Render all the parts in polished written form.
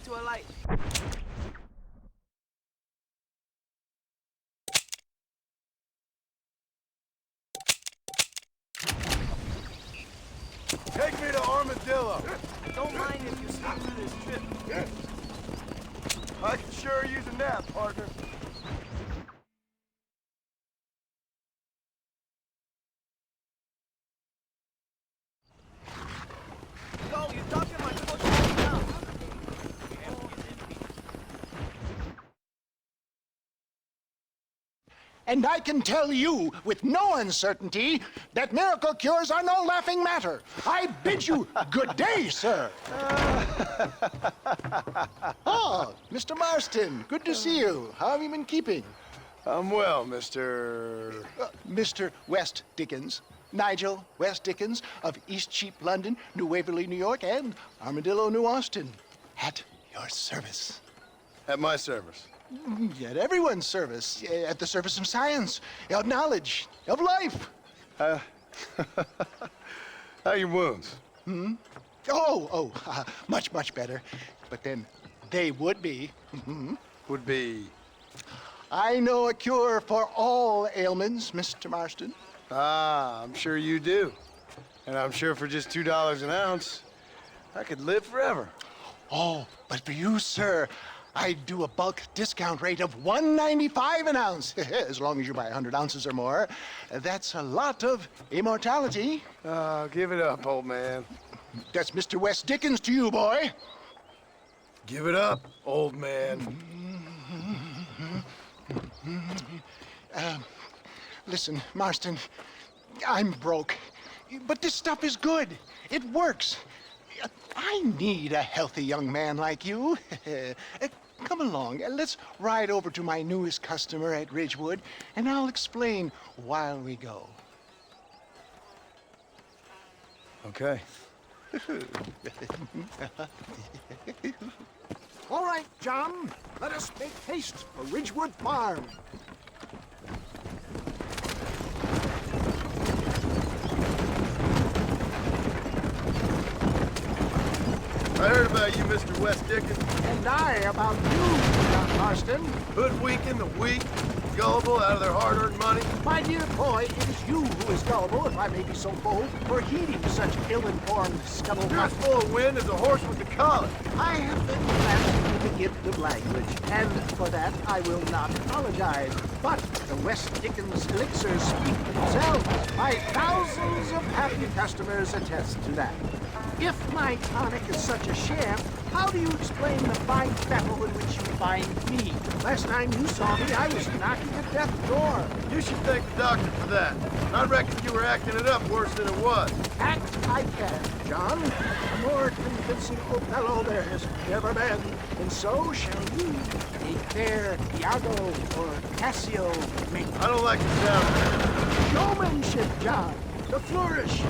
up to a light. Take me to Armadillo. Don't mind if you sleep through this trip. I could sure use a nap, partner. Yo, you're talking my foot right now. And I can tell you with no uncertainty that miracle cures are no laughing matter. I bid you good day, sir. Oh, Mr. Marston, good to see you. How have you been keeping? I'm well, Mr. Mr. West Dickens. Nigel West Dickens of East Cheap, London, New Waverly, New York, and Armadillo, New Austin. At your service. At my service. At everyone's service. At the service of science, of knowledge, of life. How are your wounds? Much, much better. But then they would be. Would be... I know a cure for all ailments, Mr. Marston. Ah, I'm sure you do. And I'm sure for just $2 an ounce, I could live forever. Oh, but for you, sir, I'd do a bulk discount rate of $1.95 an ounce, as long as you buy 100 ounces or more. That's a lot of immortality. Give it up, old man. That's Mr. West Dickens to you, boy. Give it up, old man. Listen, Marston, I'm broke, but this stuff is good. It works. I need a healthy young man like you. Come along, let's ride over to my newest customer at Ridgewood, and I'll explain while we go. Okay. All right, John, let us make haste for Ridgewood Farm. I heard about you, Mr. West Dickens. And I about you, John Marston. Hoodwinking the weak, gullible out of their hard-earned money. My dear boy, it is you who is gullible, if I may be so bold, for heeding such ill-informed You're scuttlebutt. as full of wind as a horse with the collar. I have been blessed with the gift of language, and for that I will not apologize. But the West Dickens elixirs speak for themselves. My thousands of happy customers attest to that. If my tonic is such a sham, how do you explain the fine battle in which you find me? Last time you saw me, I was knocking at death's door. You should thank the doctor for that. I reckon you were acting it up worse than it was. Act I can, John. A more convincing Othello there has never been. And so shall you. A fair Iago or Cassio make I don't like the sound of it. showmanship, John. The flourish.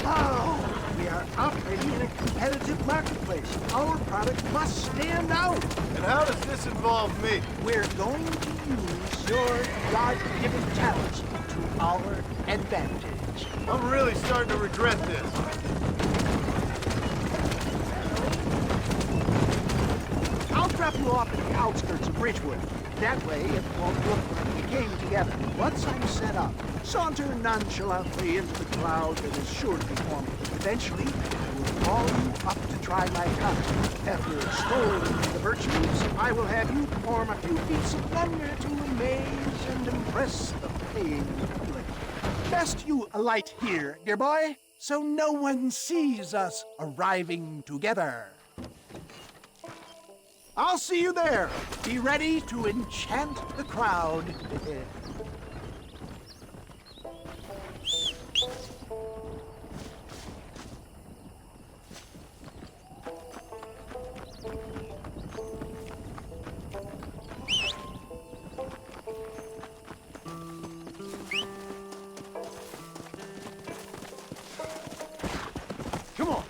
Oh, we are operating in a competitive marketplace. Our product must stand out. And how does this involve me? We're going to use your God-given talents to our advantage. I'm really starting to regret this. I'll drop you off at the outskirts of Ridgewood. That way, it won't look like we came together. Once I'm set up, saunter nonchalantly into the cloud that is sure to be forming. Eventually, I will call you up to try my talent. After extolling the virtues, I will have you perform a few feats of wonder to amaze and impress the paying public. Best you alight here, dear boy, so no one sees us arriving together. I'll see you there. Be ready to enchant the crowd. Come on.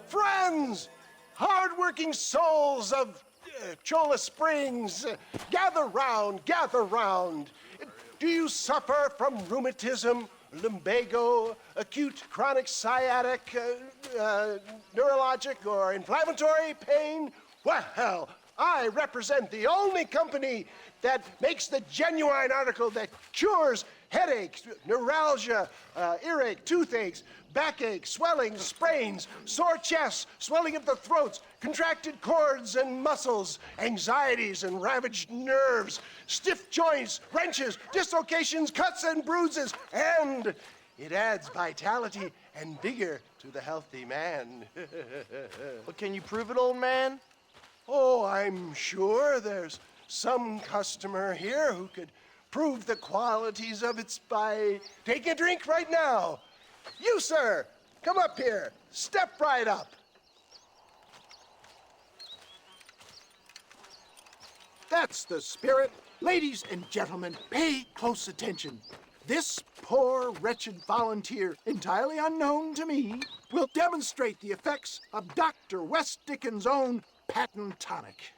Friends, hard-working souls of Cholla Springs. Gather round, gather round. Do you suffer from rheumatism, lumbago, acute chronic sciatic, neurologic, or inflammatory pain? Well, I represent the only company that makes the genuine article that cures headaches, neuralgia, earache, toothaches, backache, swelling, sprains, sore chests, swelling of the throats, contracted cords and muscles, anxieties and ravaged nerves, stiff joints, wrenches, dislocations, cuts and bruises, and it adds vitality and vigor to the healthy man. But can you prove it, old man? Oh, I'm sure there's some customer here who could prove the qualities of it by taking a drink right now. You, sir, come up here. Step right up. That's the spirit. Ladies and gentlemen, pay close attention. This poor, wretched volunteer, entirely unknown to me, will demonstrate the effects of Dr. West Dickens' own patent tonic.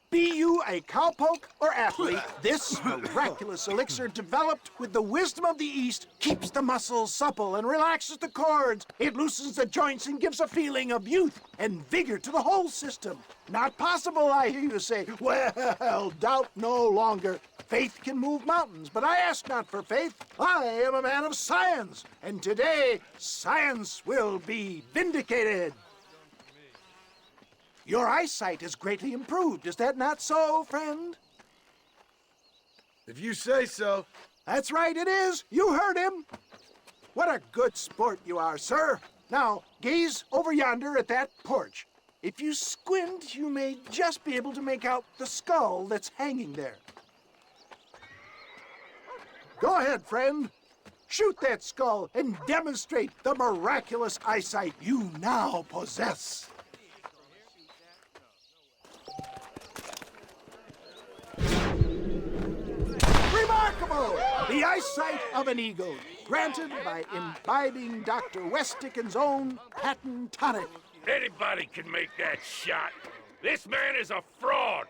Be you a cowpoke or athlete, this miraculous elixir developed with the wisdom of the East keeps the muscles supple and relaxes the cords. It loosens the joints and gives a feeling of youth and vigor to the whole system. Not possible, I hear you say. Well, doubt no longer. Faith can move mountains, but I ask not for faith. I am a man of science, and today science will be vindicated. Your eyesight is greatly improved. Is that not so, friend? If you say so. That's right, it is. You heard him. What a good sport you are, sir. Now, gaze over yonder at that porch. If you squint, you may just be able to make out the skull that's hanging there. Go ahead, friend. Shoot that skull and demonstrate the miraculous eyesight you now possess. Remarkable! The eyesight of an eagle, granted by imbibing Dr. West Dickens' own patent tonic. Anybody can make that shot. This man is a fraud.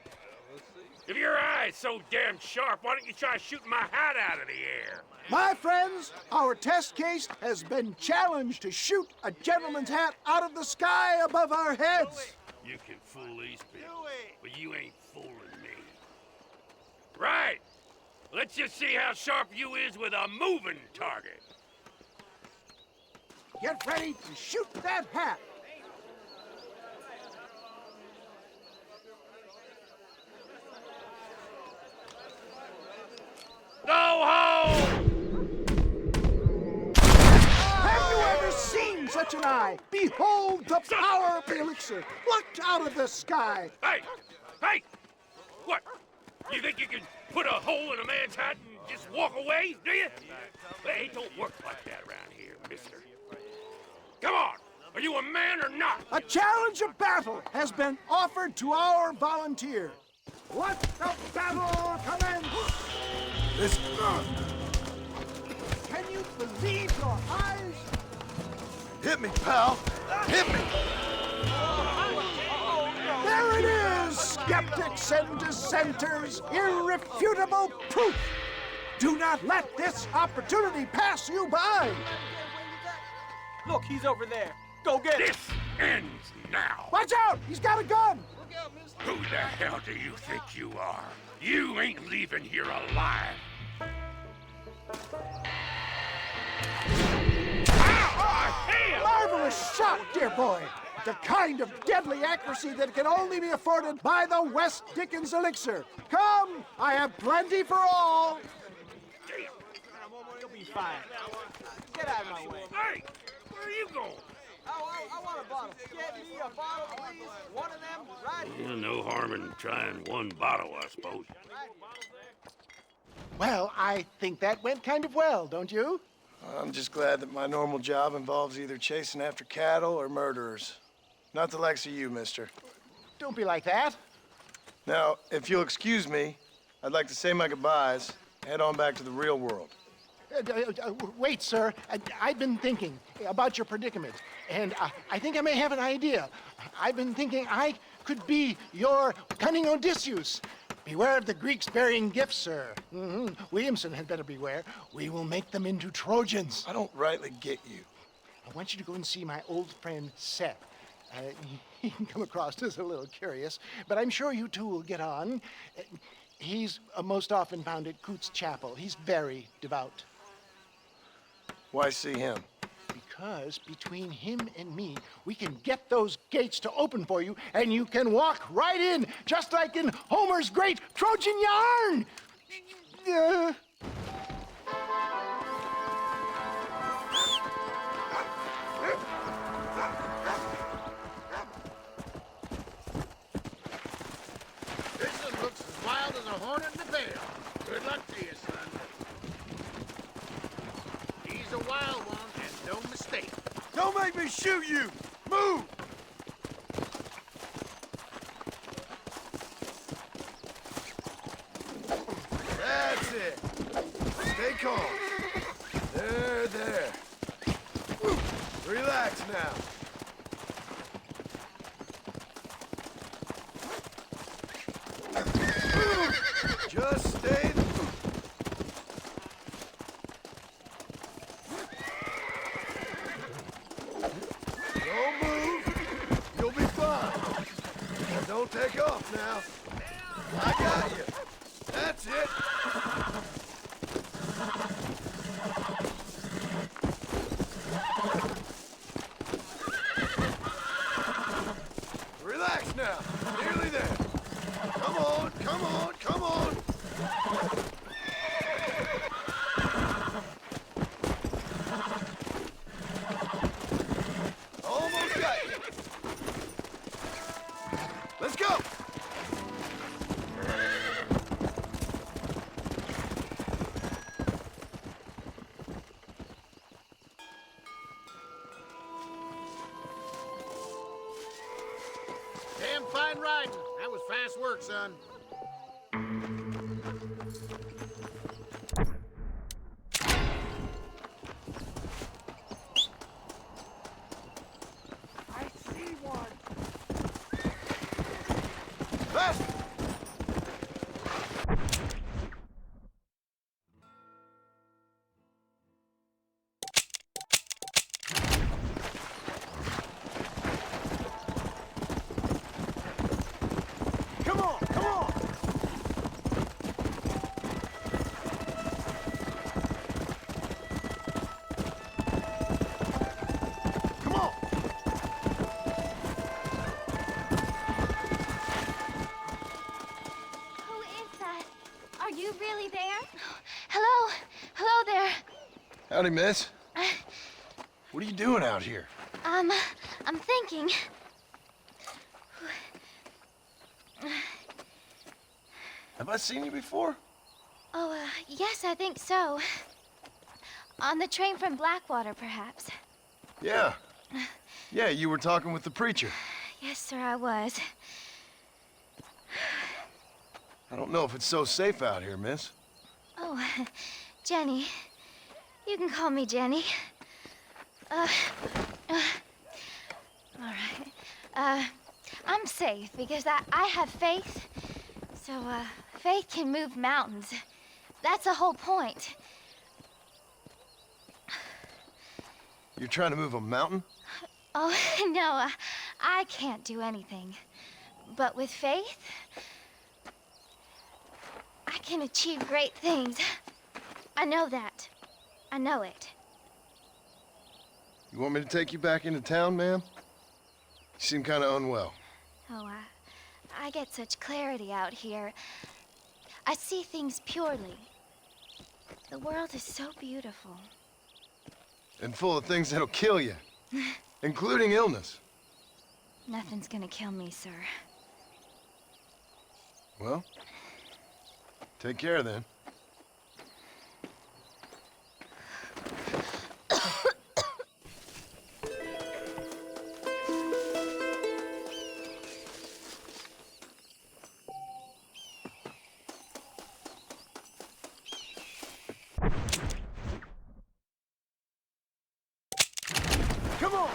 If your eye's so damn sharp, why don't you try shooting my hat out of the air? My friends, our test case has been challenged to shoot a gentleman's hat out of the sky above our heads. You can fool these people, but you ain't fooling me. Right. Let's just see how sharp you is with a moving target. Get ready to shoot that hat. Go home! Have you ever seen such an eye? Behold the power of the elixir, plucked out of the sky. Hey! Hey! What? You think you can put a hole in a man's hat and just walk away, do you? Hey, it don't work like that around here, mister. Come on! Are you a man or not? A challenge of battle has been offered to our volunteer. Let the battle commence! Can you believe your eyes? Hit me, pal. Hit me. There it is, skeptics and dissenters, irrefutable proof. Do not let this opportunity pass you by. Look, he's over there. Go get him. This ends now. Watch out, he's got a gun. Who the hell do you think you are? You ain't leaving here alive. Marvelous shot, dear boy. The kind of deadly accuracy that can only be afforded by the West Dickens elixir. Come, I have plenty for all. You'll be fine. Get out of my way. Hey, where are you going? I want a bottle. Get me a bottle, please. One of them, right here. No harm in trying one bottle, I suppose. Well, I think that went kind of well, don't you? I'm just glad that my normal job involves either chasing after cattle or murderers. Not the likes of you, mister. Don't be like that. Now, if you'll excuse me, I'd like to say my goodbyes, head on back to the real world. Wait, sir. I've been thinking about your predicament, and I think I may have an idea. I've been thinking I could be your cunning Odysseus. Beware of the Greeks bearing gifts, sir. Williamson had better beware. We will make them into Trojans. I don't rightly get you. I want you to go and see my old friend Seth. He can come across as a little curious, but I'm sure you two will get on. He's most often found at Coots Chapel. He's very devout. Why see him? Because between him and me, we can get those gates to open for you, and you can walk right in, just like in Homer's great Trojan yarn! This looks as wild as a hornet in the veil. Good luck to you, son. He's a wild one, and no mistake. Don't make me shoot you! Move! That's it. Stay calm. There. Relax now. Just stay. Don't move. You'll be fine. Don't take off now. I got you. That's it. Relax now. Nearly there. Come on. Almost got you. Let's go. Damn fine riding. That was fast work, son. I see one. Fast. Come on! Who is that? Are you really there? Hello? Hello there. Howdy, miss. What are you doing out here? I'm thinking. Have I seen you before? Oh, yes, I think so. On the train from Blackwater, perhaps. Yeah. Yeah, you were talking with the preacher. Yes, sir, I was. I don't know if it's so safe out here, miss. Oh, Jenny. You can call me Jenny. All right. I'm safe because I have faith. So, faith can move mountains. That's the whole point. You're trying to move a mountain? Oh, no, I can't do anything. But with faith, I can achieve great things. I know that. I know it. You want me to take you back into town, ma'am? You seem kind of unwell. Oh, I get such clarity out here. I see things purely. The world is so beautiful. And full of things that'll kill you. Including illness. Nothing's gonna kill me, sir. Well, take care then. Come on!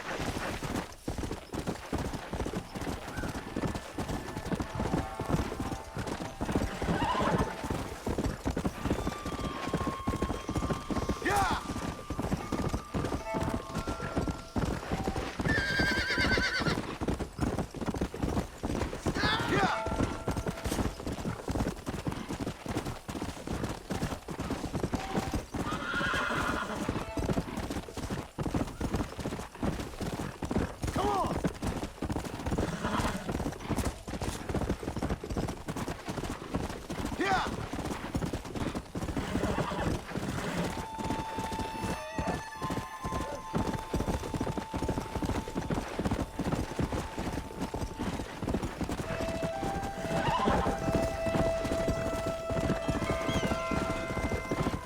Yeah! Yeah! Come on! Yeah!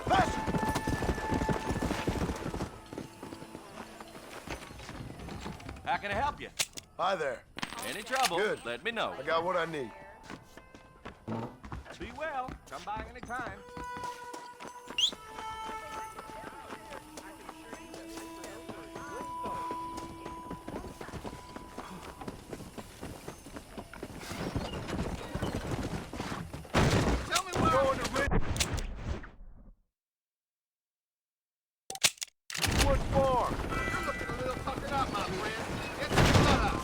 Faster! How can I help you? Hi there. Any trouble? Good. Let me know. I got what I need. Be well. Come by anytime. Tell me where Going to Ridgewood Farm. you're looking a little puckered up, my friend. Get the blood out.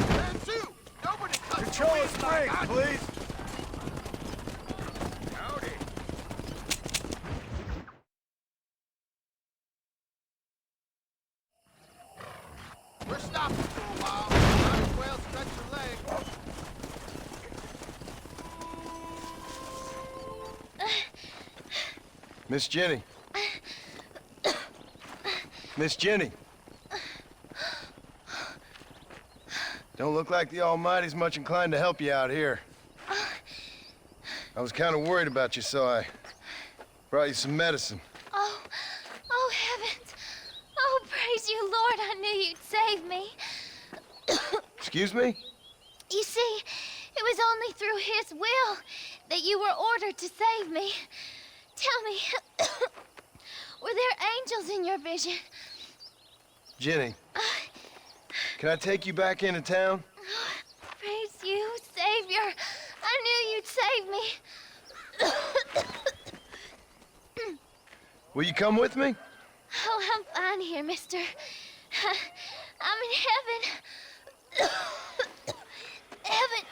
Man, shoot! Nobody cuts Control the the wind like springs, I do. please. Howdy. We're stopping for a while. Might as well stretch your legs. Miss Jenny. Miss Jenny. Don't look like the Almighty's much inclined to help you out here. I was kind of worried about you, so I brought you some medicine. Oh heavens. Oh, praise you, Lord. I knew you'd save me. Excuse me? You see, it was only through his will that you were ordered to save me. Tell me, were there angels in your vision? Jenny, can I take you back into town? Praise you, Savior. I knew you'd save me. Will you come with me? Oh, I'm fine here, mister. I'm in heaven. Heaven.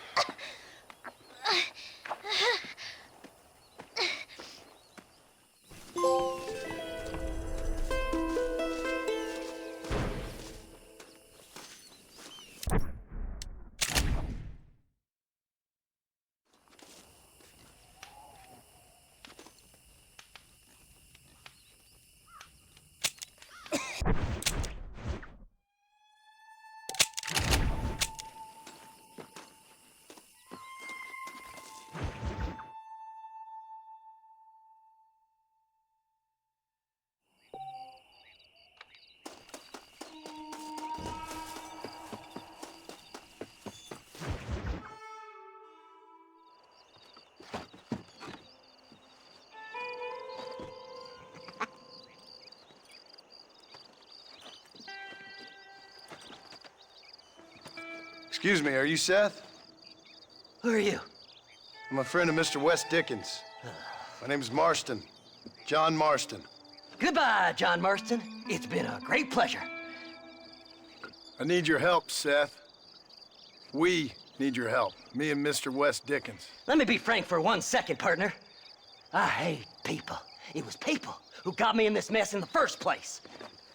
Excuse me, are you Seth? Who are you? I'm a friend of Mr. Wes Dickens. My name is Marston. John Marston. Goodbye, John Marston. It's been a great pleasure. I need your help, Seth. We need your help. Me and Mr. Wes Dickens. Let me be frank for 1 second, partner. I hate people. It was people who got me in this mess in the first place.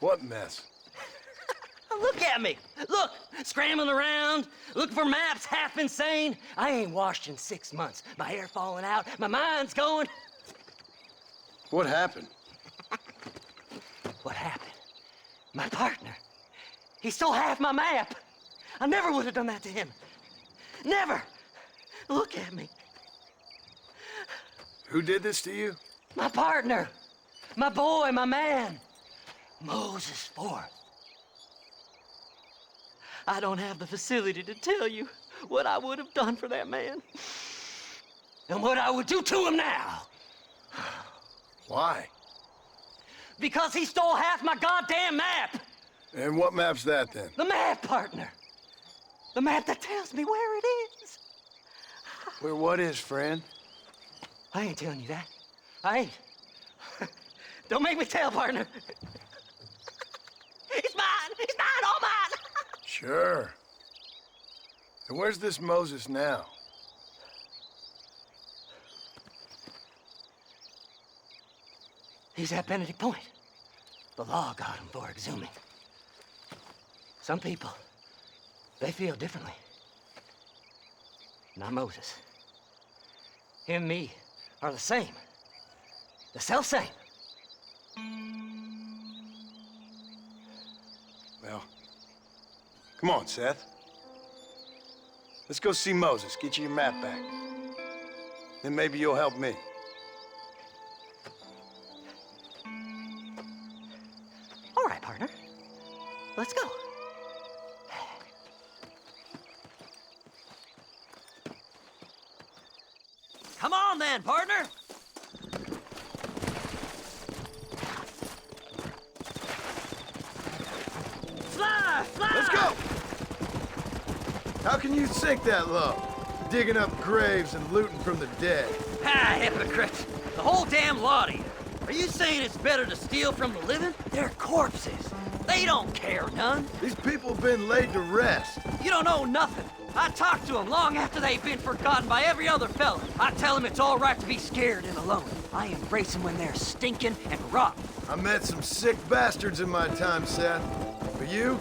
What mess? Look at me. Look, scrambling around, looking for maps, half insane. I ain't washed in 6 months. My hair falling out, my mind's going. What happened? What happened? My partner. He stole half my map. I never would have done that to him. Never. Look at me. Who did this to you? My partner. My boy, my man. Moses Forth. I don't have the facility to tell you what I would have done for that man. And what I would do to him now. Why? Because he stole half my goddamn map. And what map's that, then? The map, partner. The map that tells me where it is. Where what is, friend? I ain't telling you that. I ain't. Don't make me tell, partner. It's mine! It's mine! All mine! Sure. And where's this Moses now? He's at Benedict Point. The law got him for exhuming. Some people, they feel differently. Not Moses. Him and me are the same. The self-same. Well, come on, Seth. Let's go see Moses, get you your map back. Then maybe you'll help me. All right, partner. Let's go. Come on then, partner. Fly, fly! Let's go! How can you sink that low? Digging up graves and looting from the dead. Ah, hypocrite. The whole damn lot of you. Are you saying it's better to steal from the living? They're corpses. They don't care none. These people have been laid to rest. You don't know nothing. I talk to them long after they've been forgotten by every other fella. I tell them it's all right to be scared and alone. I embrace them when they're stinking and rotten. I met some sick bastards in my time, Seth. But you're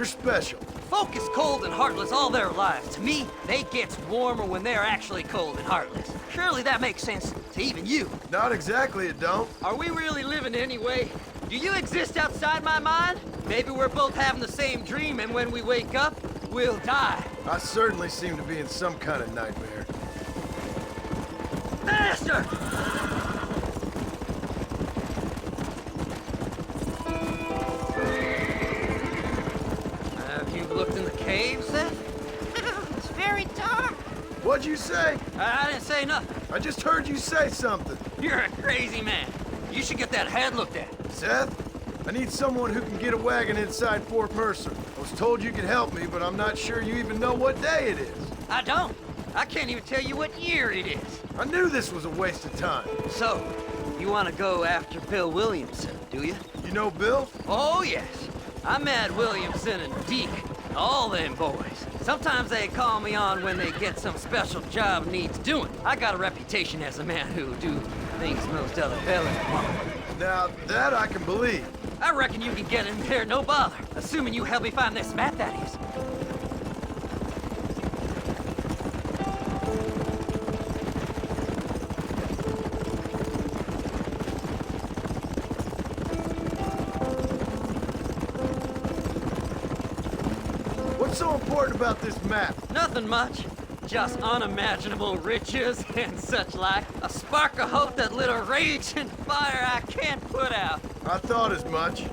special. Folk is cold and heartless all their lives. To me, they gets warmer when they're actually cold and heartless. Surely that makes sense to even you. Not exactly, it don't. Are we really living anyway? Do you exist outside my mind? Maybe we're both having the same dream, and when we wake up, we'll die. I certainly seem to be in some kind of nightmare. Master! Have you looked in the cave, Seth? It's very dark. What'd you say? I didn't say nothing. I just heard you say something. You're a crazy man. You should get that head looked at. Seth, I need someone who can get a wagon inside Fort Mercer. I was told you could help me, but I'm not sure you even know what day it is. I don't. I can't even tell you what year it is. I knew this was a waste of time. So, you want to go after Bill Williamson, do you? You know Bill? Oh, yes. I met Williamson and Deke, all them boys. Sometimes they call me on when they get some special job needs doing. I got a reputation as a man who do things most other fellas won't. Now, that I can believe. I reckon you can get in there, no bother. Assuming you help me find this map, that is. What's so important about this map? Nothing much. Just unimaginable riches and such like. A spark of hope that lit a raging fire I can't put out. I thought as much.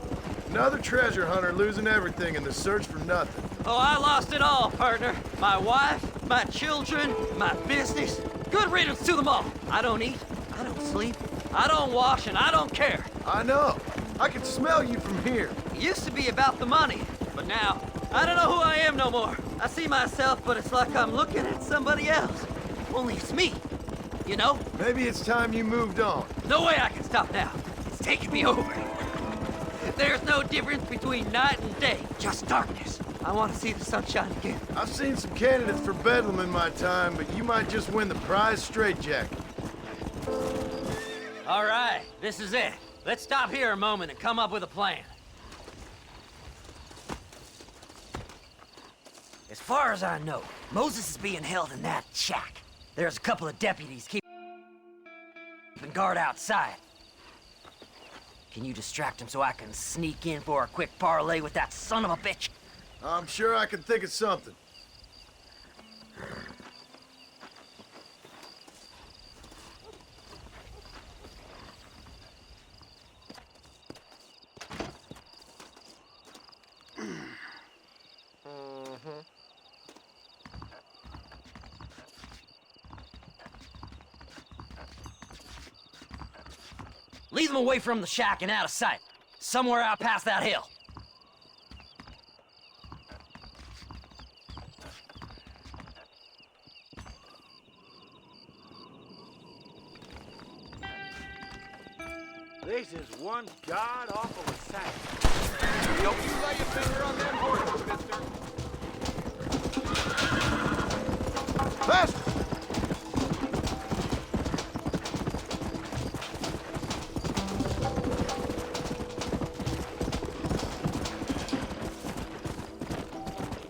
Another treasure hunter losing everything in the search for nothing. Oh, I lost it all, partner. My wife, my children, my business. Good riddance to them all. I don't eat, I don't sleep, I don't wash, and I don't care. I know. I can smell you from here. It used to be about the money, but now, I don't know who I am no more. I see myself, but it's like I'm looking at somebody else. Only it's me, you know? Maybe it's time you moved on. No way I can stop now. It's taking me over. There's no difference between night and day, just darkness. I want to see the sunshine again. I've seen some candidates for Bedlam in my time, but you might just win the prize straitjacket. All right, this is it. Let's stop here a moment and come up with a plan. As far as I know, Moses is being held in that shack. There's a couple of deputies keeping guard outside. Can you distract him so I can sneak in for a quick parlay with that son of a bitch? I'm sure I can think of something. Lead them away from the shack and out of sight. Somewhere out past that hill. This is one god-awful assignment. Don't you lay a finger on them horses, mister. Faster!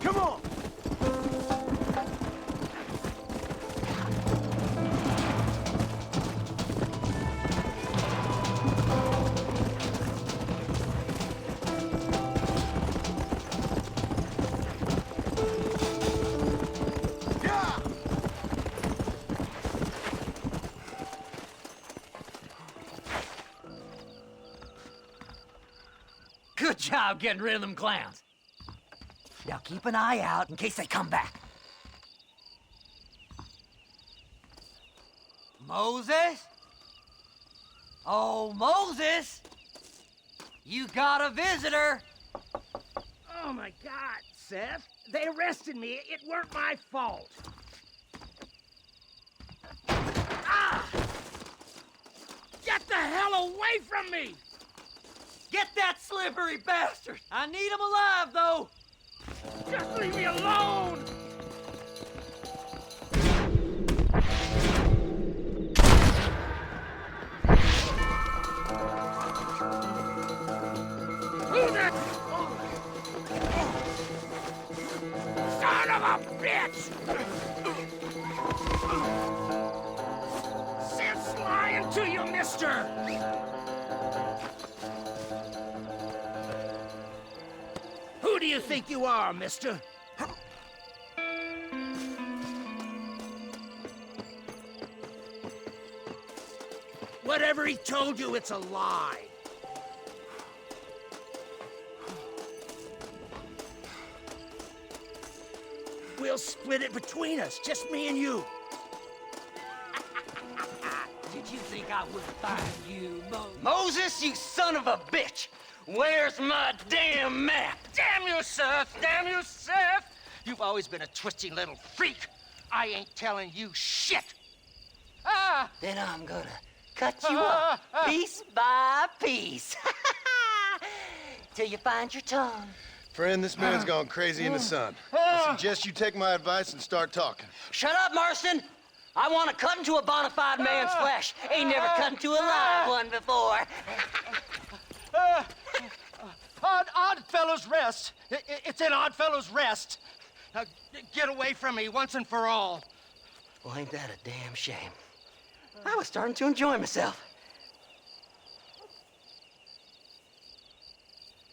Come on! Good job getting rid of them clowns. Now keep an eye out in case they come back. Moses? Oh, Moses! You got a visitor! Oh my God, Seth. They arrested me. It weren't my fault. Ah! Get the hell away from me! Get that slippery bastard! I need him alive, though! Just leave me alone! Who the... Son of a bitch! Seth's lying to you, mister! Who do you think you are, mister? Whatever he told you, it's a lie. We'll split it between us, just me and you. Did you think I would find you, Moses, you son of a bitch? Where's my damn map? Damn you, Seth! Damn you, Seth! You've always been a twisty little freak. I ain't telling you shit. Ah! Then I'm gonna cut you up piece by piece. Till you find your tongue. Friend, this man's gone crazy in the sun. I suggest you take my advice and start talking. Shut up, Marston! I want to cut into a bona fide man's flesh. Ain't never cut into a live one before. Oddfellows Rest. It's in Oddfellows Rest. Now, get away from me once and for all. Well, ain't that a damn shame? I was starting to enjoy myself.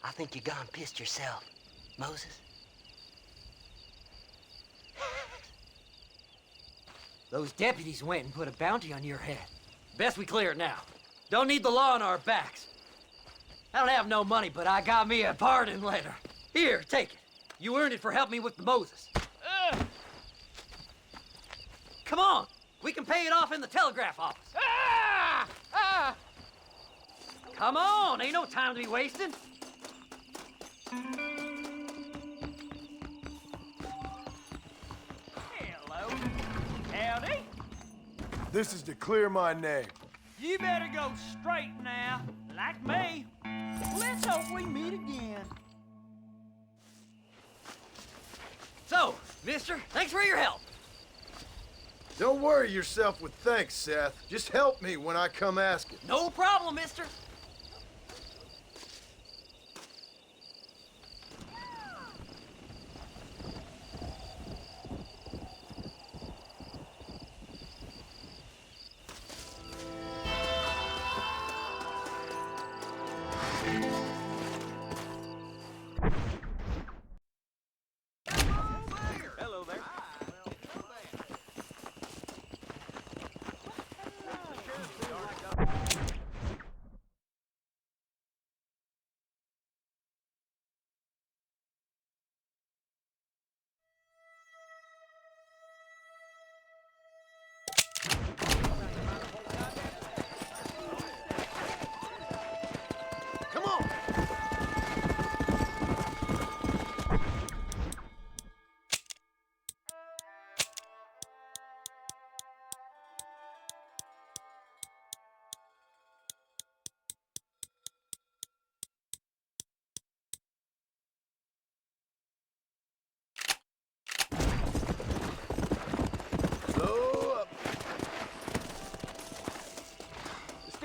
I think you gone pissed yourself, Moses. Those deputies went and put a bounty on your head. Best we clear it now. Don't need the law on our backs. I don't have no money, but I got me a pardon letter. Here, take it. You earned it for helping me with the Moses. Come on. We can pay it off in the telegraph office. Come on. Ain't no time to be wasting. Hello. Howdy. This is to clear my name. You better go straight now, like me. Let's hope we meet again. So, mister, thanks for your help. Don't worry yourself with thanks, Seth. Just help me when I come asking. No problem, mister.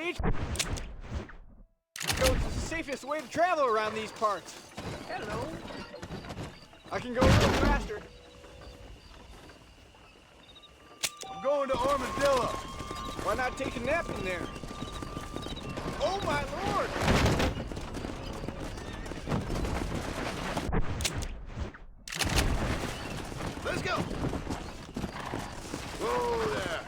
Stagecoach is the safest way to travel around these parts. I don't know. I can go a little faster. I'm going to Armadillo. Why not take a nap in there? Oh my lord! Let's go. Whoa there.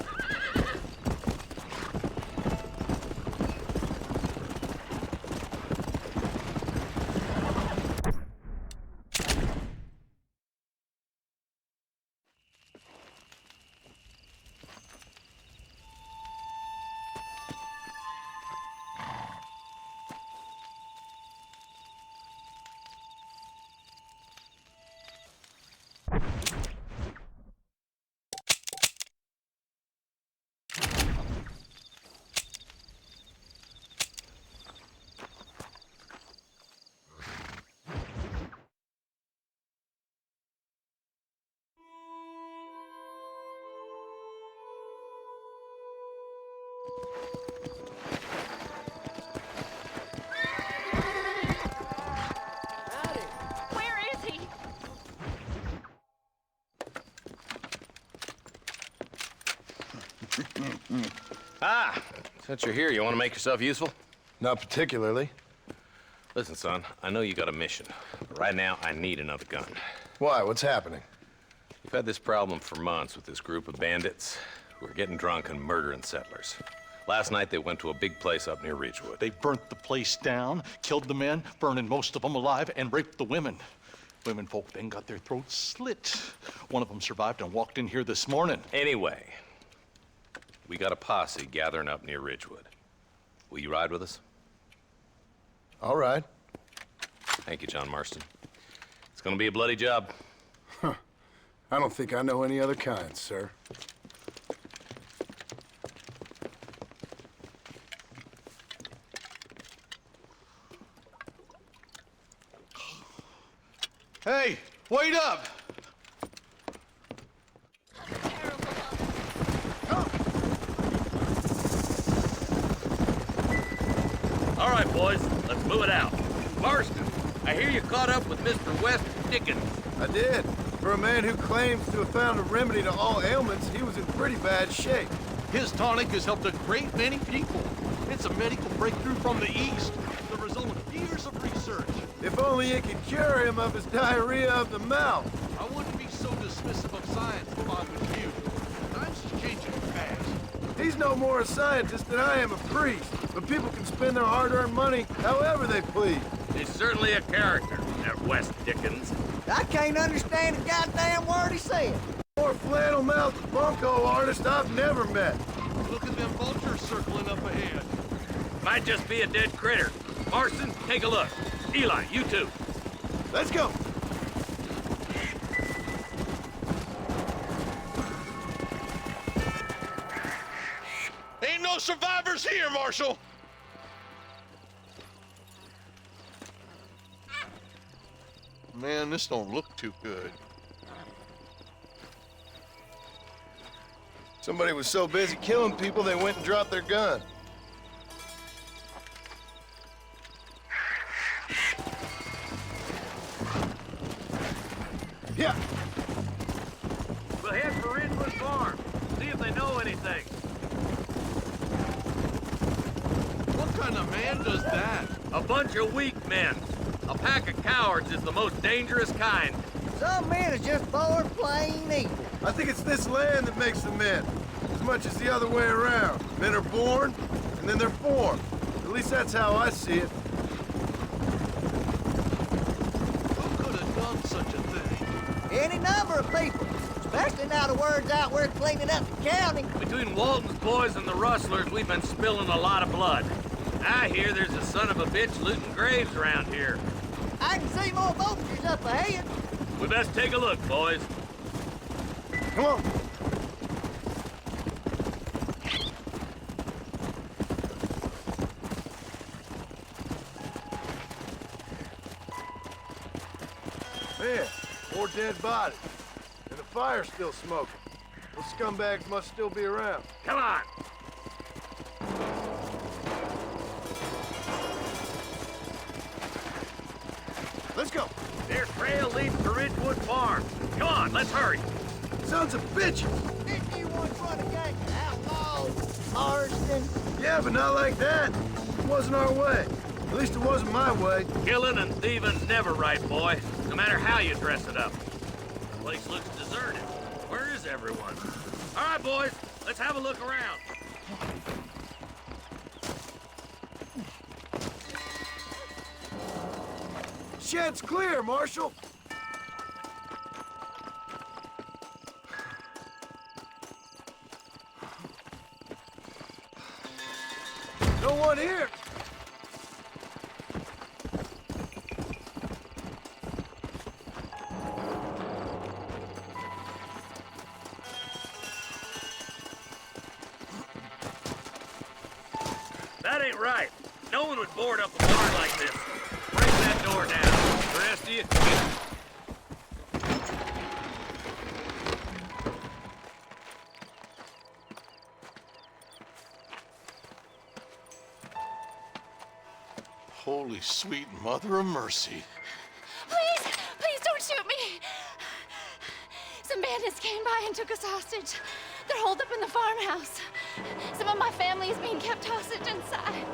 Where is he? Ah, since you're here, you want to make yourself useful? Not particularly. Listen, son, I know you got a mission, but right now I need another gun. Why? What's happening? We've had this problem for months with this group of bandits who are getting drunk and murdering settlers. Last night they went to a big place up near Ridgewood. They burnt the place down, killed the men, burning most of them alive, and raped the women. Women folk then got their throats slit. One of them survived and walked in here this morning. Anyway, we got a posse gathering up near Ridgewood. Will you ride with us? All right. Thank you, John Marston. It's gonna be a bloody job. I don't think I know any other kind, sir. Hey, wait up! All right, boys, let's move it out. Marston, I hear you caught up with Mr. West Dickens. I did. For a man who claims to have found a remedy to all ailments, he was in pretty bad shape. His tonic has helped a great many people. It's a medical breakthrough from the East, the result of years of research. If only it could cure him of his diarrhea of the mouth. I wouldn't be so dismissive of science if I was you. Times is changing fast. He's no more a scientist than I am a priest. But people can spend their hard-earned money however they please. He's certainly a character, that West Dickens. I can't understand a goddamn word he said. More flannel-mouthed bunco artist I've never met. Look at them vultures circling up ahead. Might just be a dead critter. Marston, take a look. Eli, you too. Let's go. Ain't no survivors here, Marshal! Man, this don't look too good. Somebody was so busy killing people, they went and dropped their gun. Yeah. We'll head for Ridgewood Farm. See if they know anything. What kind of man does that? A bunch of weak men. A pack of cowards is the most dangerous kind. Some men is just born plain evil. I think it's this land that makes the men, as much as the other way around. Men are born, and then they're formed. At least that's how I see it. Who could have done such a thing? Any number of people, especially now the word's out we're cleaning up the county. Between Walton's boys and the rustlers, we've been spilling a lot of blood. I hear there's a son of a bitch looting graves around here. I can see more vultures up ahead. We best take a look, boys. Come on. Man, more dead bodies. And the fire's still smoking. Those scumbags must still be around. Come on. Let's go. Their trail leads to Ridgewood Farm. Come on, let's hurry. Sons of bitches. Didn't you once run a gang of outlaws, Marston? Yeah, but not like that. It wasn't our way. At least it wasn't my way. Killing and thieving's never right, boy. No matter how you dress it up. The place looks deserted. Where is everyone? All right, boys, let's have a look around. Shed's clear, Marshal. No one here. That ain't right. No one would board up a bar like this. Break that door down. The rest of you, Holy sweet mother of mercy. Please, please don't shoot me. Some bandits came by and took us hostage. They're holed up in the farmhouse. Some of my family is being kept hostage inside.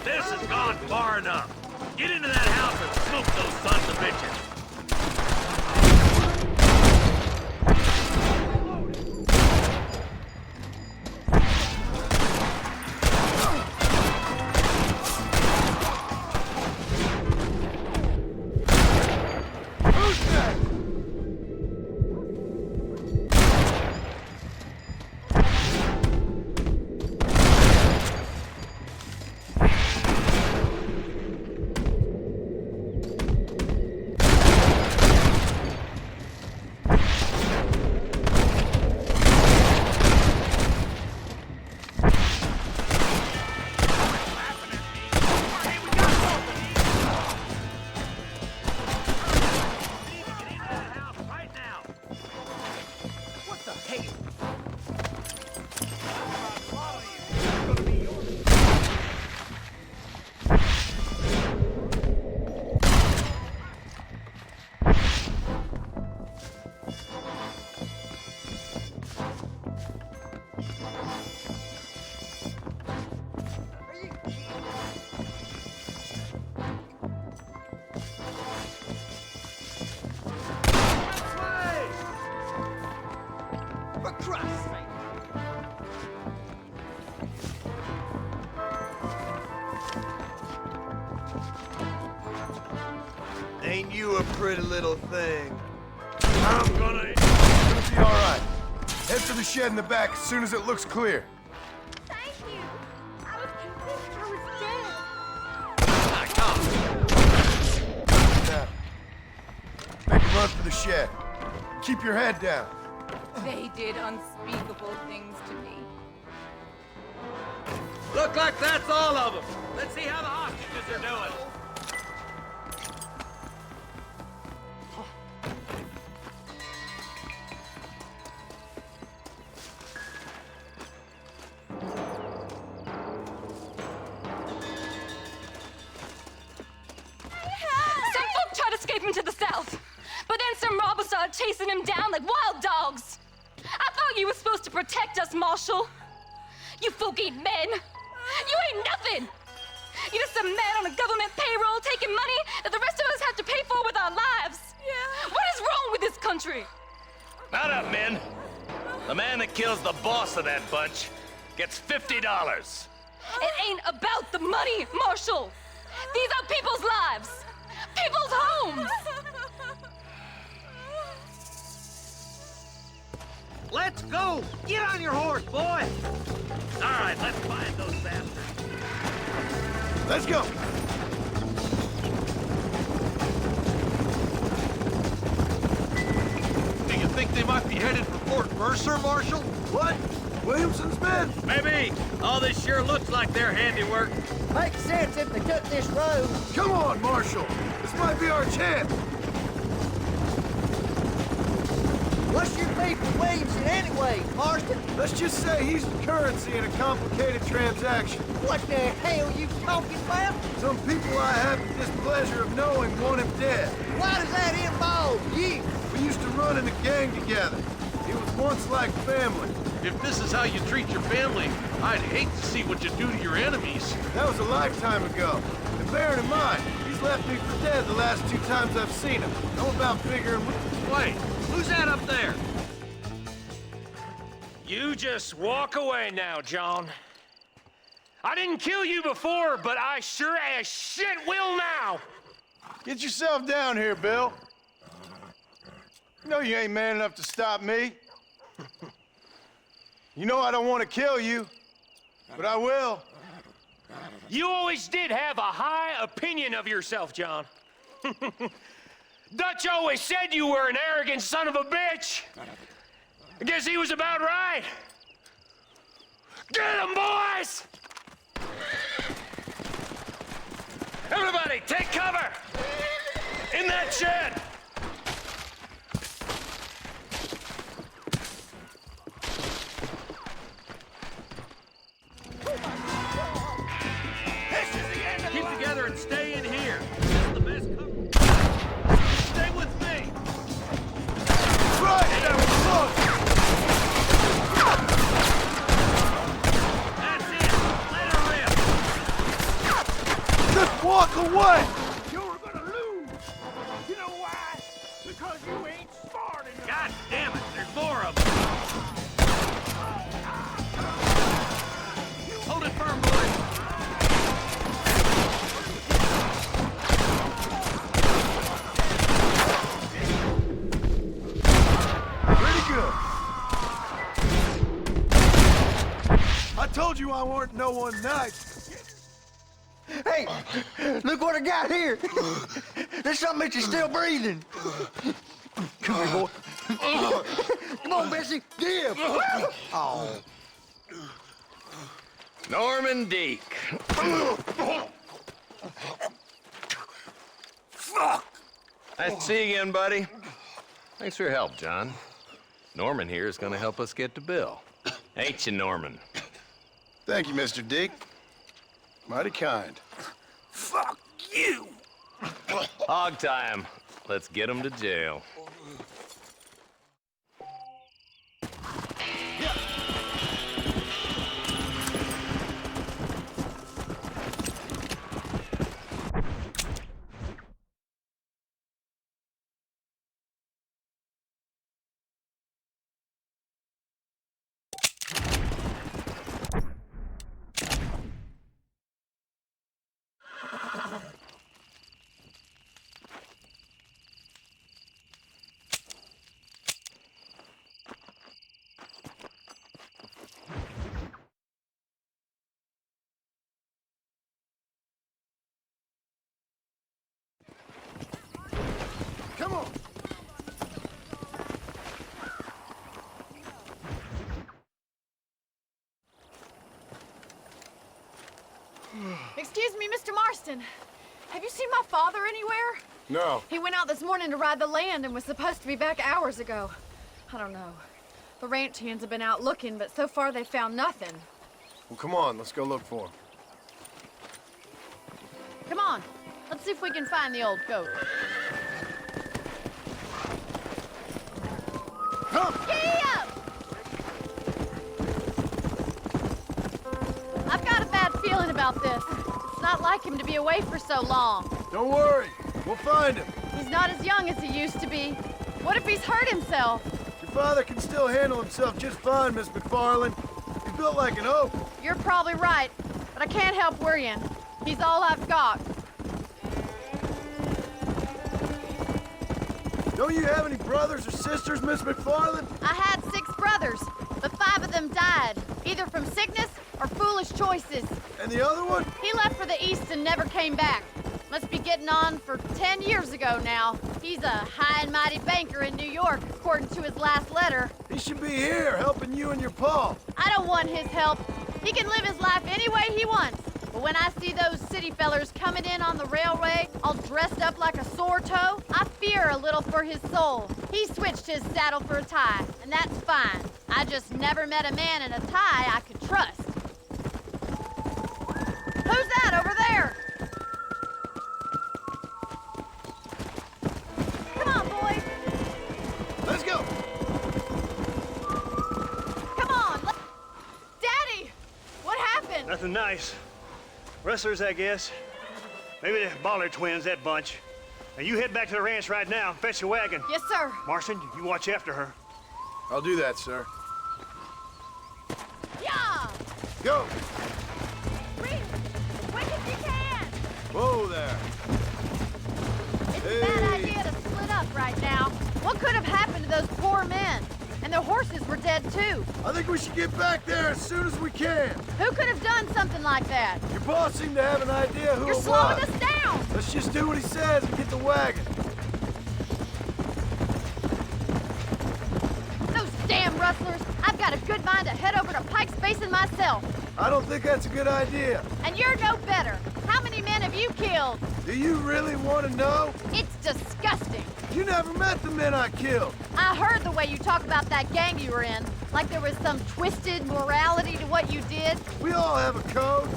this has gone far enough. Get into that house and smoke those sons of bitches. Ain't you a pretty little thing? I'm gonna... It'll be all right. Head for the shed in the back as soon as it looks clear. Thank you. I was convinced I was dead. Now, make a run for the shed. Keep your head down. They did unspeakable things to me. Look like that's all of them. Let's see how the hostages are doing. Some folk tried escaping to the south, but then some robbers started chasing him down like wild dogs. I thought you were supposed to protect us, Marshal. You folk ain't men. You ain't nothing. You're just a man on a government payroll taking money that the rest of us have to pay for with our lives. Yeah. What is wrong with this country? Not up, men. The man that kills the boss of that bunch gets $50. It ain't about the money, Marshal. These are people's lives, people's homes. Let's go! Get on your horse, boy! All right, let's find those bastards. Let's go. Do you think they might be headed for Fort Mercer, Marshal? What? Williamson's men? Maybe. All this sure looks like their handiwork. Makes sense if they took this road. Come on, Marshal. This might be our chance. What's your beef with Williamson anyway? Marston? Let's just say he's the currency in a complicated transaction. What the hell you talking about? Some people I have the displeasure of knowing want him dead. Why does that involve you? We used to run in a gang together. It was once like family. If this is how you treat your family, I'd hate to see what you do to your enemies. That was a lifetime ago. And bearing in mind, he's left me for dead the last 2 times I've seen him. How about figuring... Wait, who's that up there? You just walk away now, John. I didn't kill you before, but I sure as shit will now. Get yourself down here, Bill. You know you ain't man enough to stop me. You know I don't want to kill you, but I will. You always did have a high opinion of yourself, John. Dutch always said you were an arrogant son of a bitch. I guess he was about right. Get him, boys! Everybody, take cover! In that shed! Keep together and stay in here. This is the best cover. Stay with me. Right! That was close! That's it. Let her rip. Just walk away! You're gonna lose. You know why? Because you ain't smart enough. God damn it, there's more of them. Hold it firm, boys. I told you I weren't no one nice. Hey, look what I got here. There's something that you're still breathing. Come here, boy. Come on, Bessie, give. Oh. Norman Deek. Nice to see you again, buddy. Thanks for your help, John. Norman here is gonna help us get to Bill. Ain't you, Norman? Thank you, Mr. Deke. Mighty kind. Fuck you! Hog time. Let's get him to jail. Come on! Excuse me, Mr. Marston. Have you seen my father anywhere? No. He went out this morning to ride the land and was supposed to be back hours ago. I don't know. The ranch hands have been out looking, but so far they found nothing. Well, come on, let's go look for him. Come on, let's see if we can find the old goat. Come! Giddy up! I've got a bad feeling about this. It's not like him to be away for so long. Don't worry, we'll find him. He's not as young as he used to be. What if he's hurt himself? Your father can still handle himself just fine, Miss McFarland. He's built like an oak. You're probably right, but I can't help worrying. He's all I've got. Don't you have any brothers or sisters, Miss McFarland? I had 6 brothers, but 5 of them died, either from sickness or foolish choices. And the other one? He left for the East and never came back. Must be getting on for 10 years ago now. He's a high and mighty banker in New York, according to his last letter. He should be here, helping you and your pa. I don't want his help. He can live his life any way he wants. But when I see those city fellers coming in on the railway, all dressed up like a sore toe, I fear a little for his soul. He switched his saddle for a tie, and that's fine. I just never met a man in a tie I could trust. Who's that over there? Come on, boys. Let's go. Come on. Daddy, what happened? Nothing nice. Rustlers, I guess. Maybe the Baller twins, that bunch. Now you head back to the ranch right now and fetch a wagon. Yes, sir. Marston, you watch after her. I'll do that, sir. Yeah. Go. Reach, quick as you can. Whoa there. It's a bad idea to split up right now. What could have happened to those poor men? And their horses were dead too. I think we should get back there as soon as we can. Who could have done something like that? Your boss seemed to have an idea who You're it slowing was. us down. Let's just do what he says and get the wagon. Those damn rustlers. I've got a good mind to head over to Pike's Basin myself. I don't think that's a good idea. And you're no better. How many men have you killed? Do you really want to know? It's disgusting. You never met the men I killed. I heard the way you talk about that gang you were in. Like there was some twisted morality to what you did. We all have a code.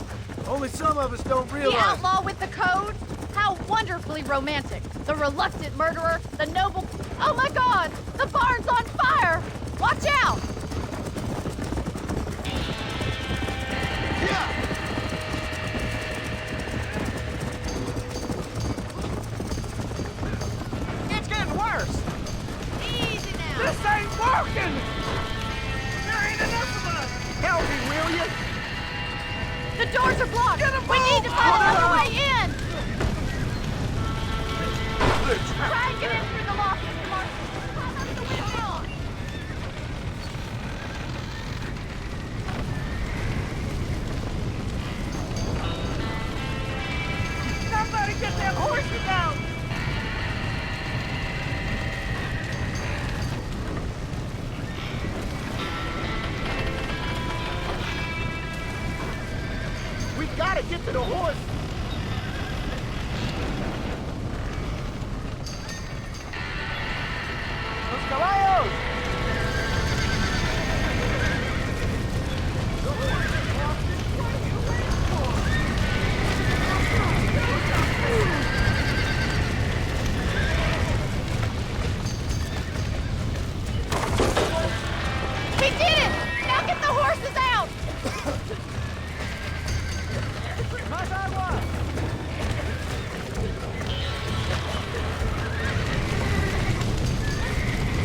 Only some of us don't realize. The outlaw with the code? How wonderfully romantic. The reluctant murderer, the noble... Oh my God! The barn's on fire! Watch out! It's getting worse. Easy now. This ain't working. There ain't enough of us. Help me, will you? The doors are blocked. Get 'em We need to all find out. another way in. Try and get in through the lock, Mr. Marston. Climb up the window. Somebody get them horses out. We gotta get to the horse. Los caballos. He did it! Now get the horses out! Más agua.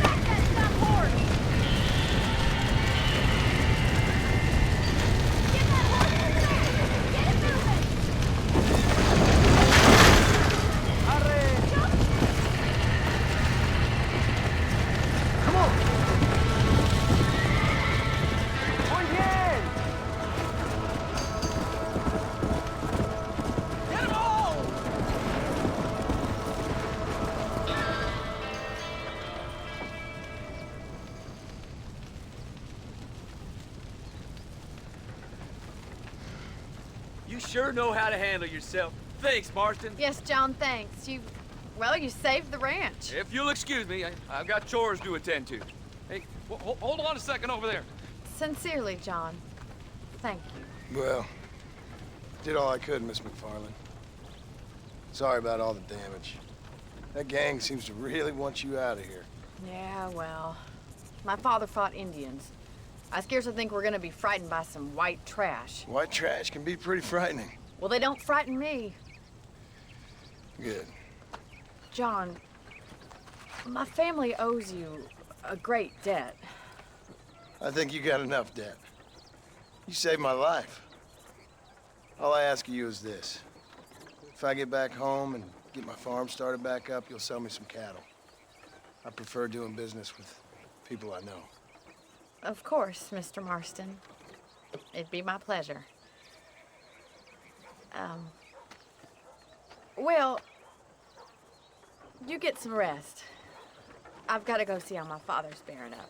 Back that dumb horse! Get that horse in there! Get it moving! Come on. Muy bien. Get 'em all. You sure know how to handle yourself. Thanks, Marston. Yes, John, thanks. Well, you saved the ranch. If you'll excuse me, I've got chores to attend to. Hey, hold on a second over there. Sincerely, John. Thank you. Well, did all I could, Miss McFarland. Sorry about all the damage. That gang seems to really want you out of here. Yeah, well, my father fought Indians. I scarcely think we're gonna be frightened by some white trash. White trash can be pretty frightening. Well, they don't frighten me. Good. John, my family owes you a great debt. I think you got enough debt. You saved my life. All I ask of you is this. If I get back home and get my farm started back up, you'll sell me some cattle. I prefer doing business with people I know. Of course, Mr. Marston. It'd be my pleasure. Well, you get some rest. I've got to go see how my father's bearing up.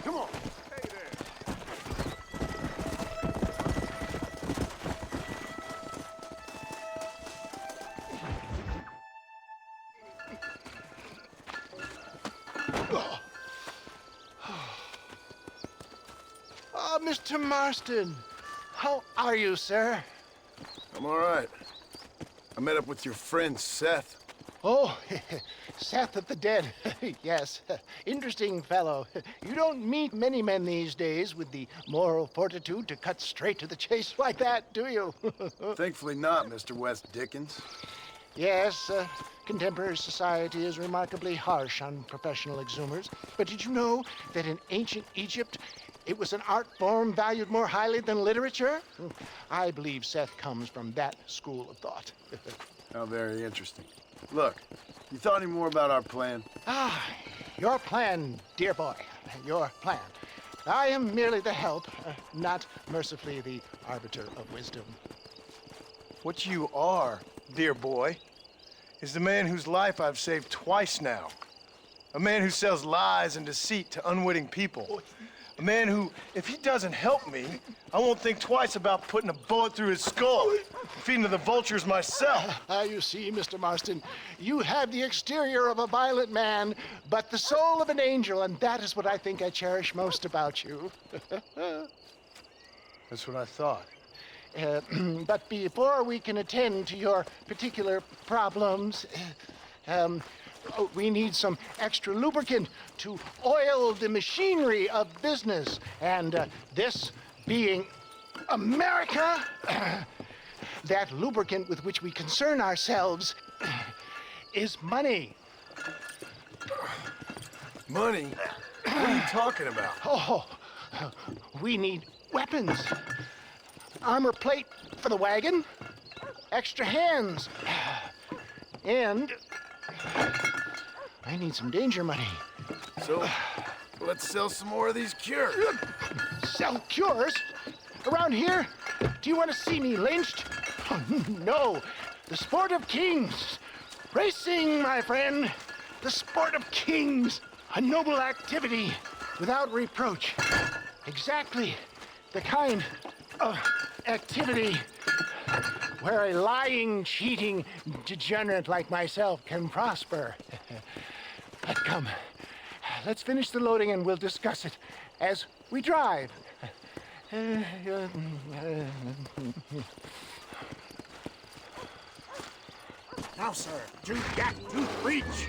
Come on. Oh, Mr. Marston. How are you, sir? I'm all right. I met up with your friend, Seth. Oh, Seth of the Dead. Yes, interesting fellow. You don't meet many men these days with the moral fortitude to cut straight to the chase like that, do you? Thankfully not, Mr. West Dickens. Yes, contemporary society is remarkably harsh on professional exhumers. But did you know that in ancient Egypt, it was an art form valued more highly than literature? I believe Seth comes from that school of thought. How very interesting. Look, you thought any more about our plan? Ah, your plan, dear boy, your plan. I am merely the help, not mercifully the arbiter of wisdom. What you are, dear boy, is the man whose life I've saved twice now. A man who sells lies and deceit to unwitting people. A man who, if he doesn't help me, I won't think twice about putting a bullet through his skull, feeding to the vultures myself. You see, Mr. Marston, you have the exterior of a violent man, but the soul of an angel, and that is what I think I cherish most about you. That's what I thought. But before we can attend to your particular problems, we need some extra lubricant to oil the machinery of business. And this being America, that lubricant with which we concern ourselves is money. Money? What are you talking about? Oh, we need weapons. Armor plate for the wagon, extra hands, and I need some danger money. So, let's sell some more of these cures. Sell cures? Around here? Do you want to see me lynched? Oh, no. The sport of kings. Racing, my friend. The sport of kings. A noble activity without reproach. Exactly the kind of activity where a lying, cheating degenerate like myself can prosper. But come, let's finish the loading and we'll discuss it as we drive. Now, sir, do Gap Tooth reach.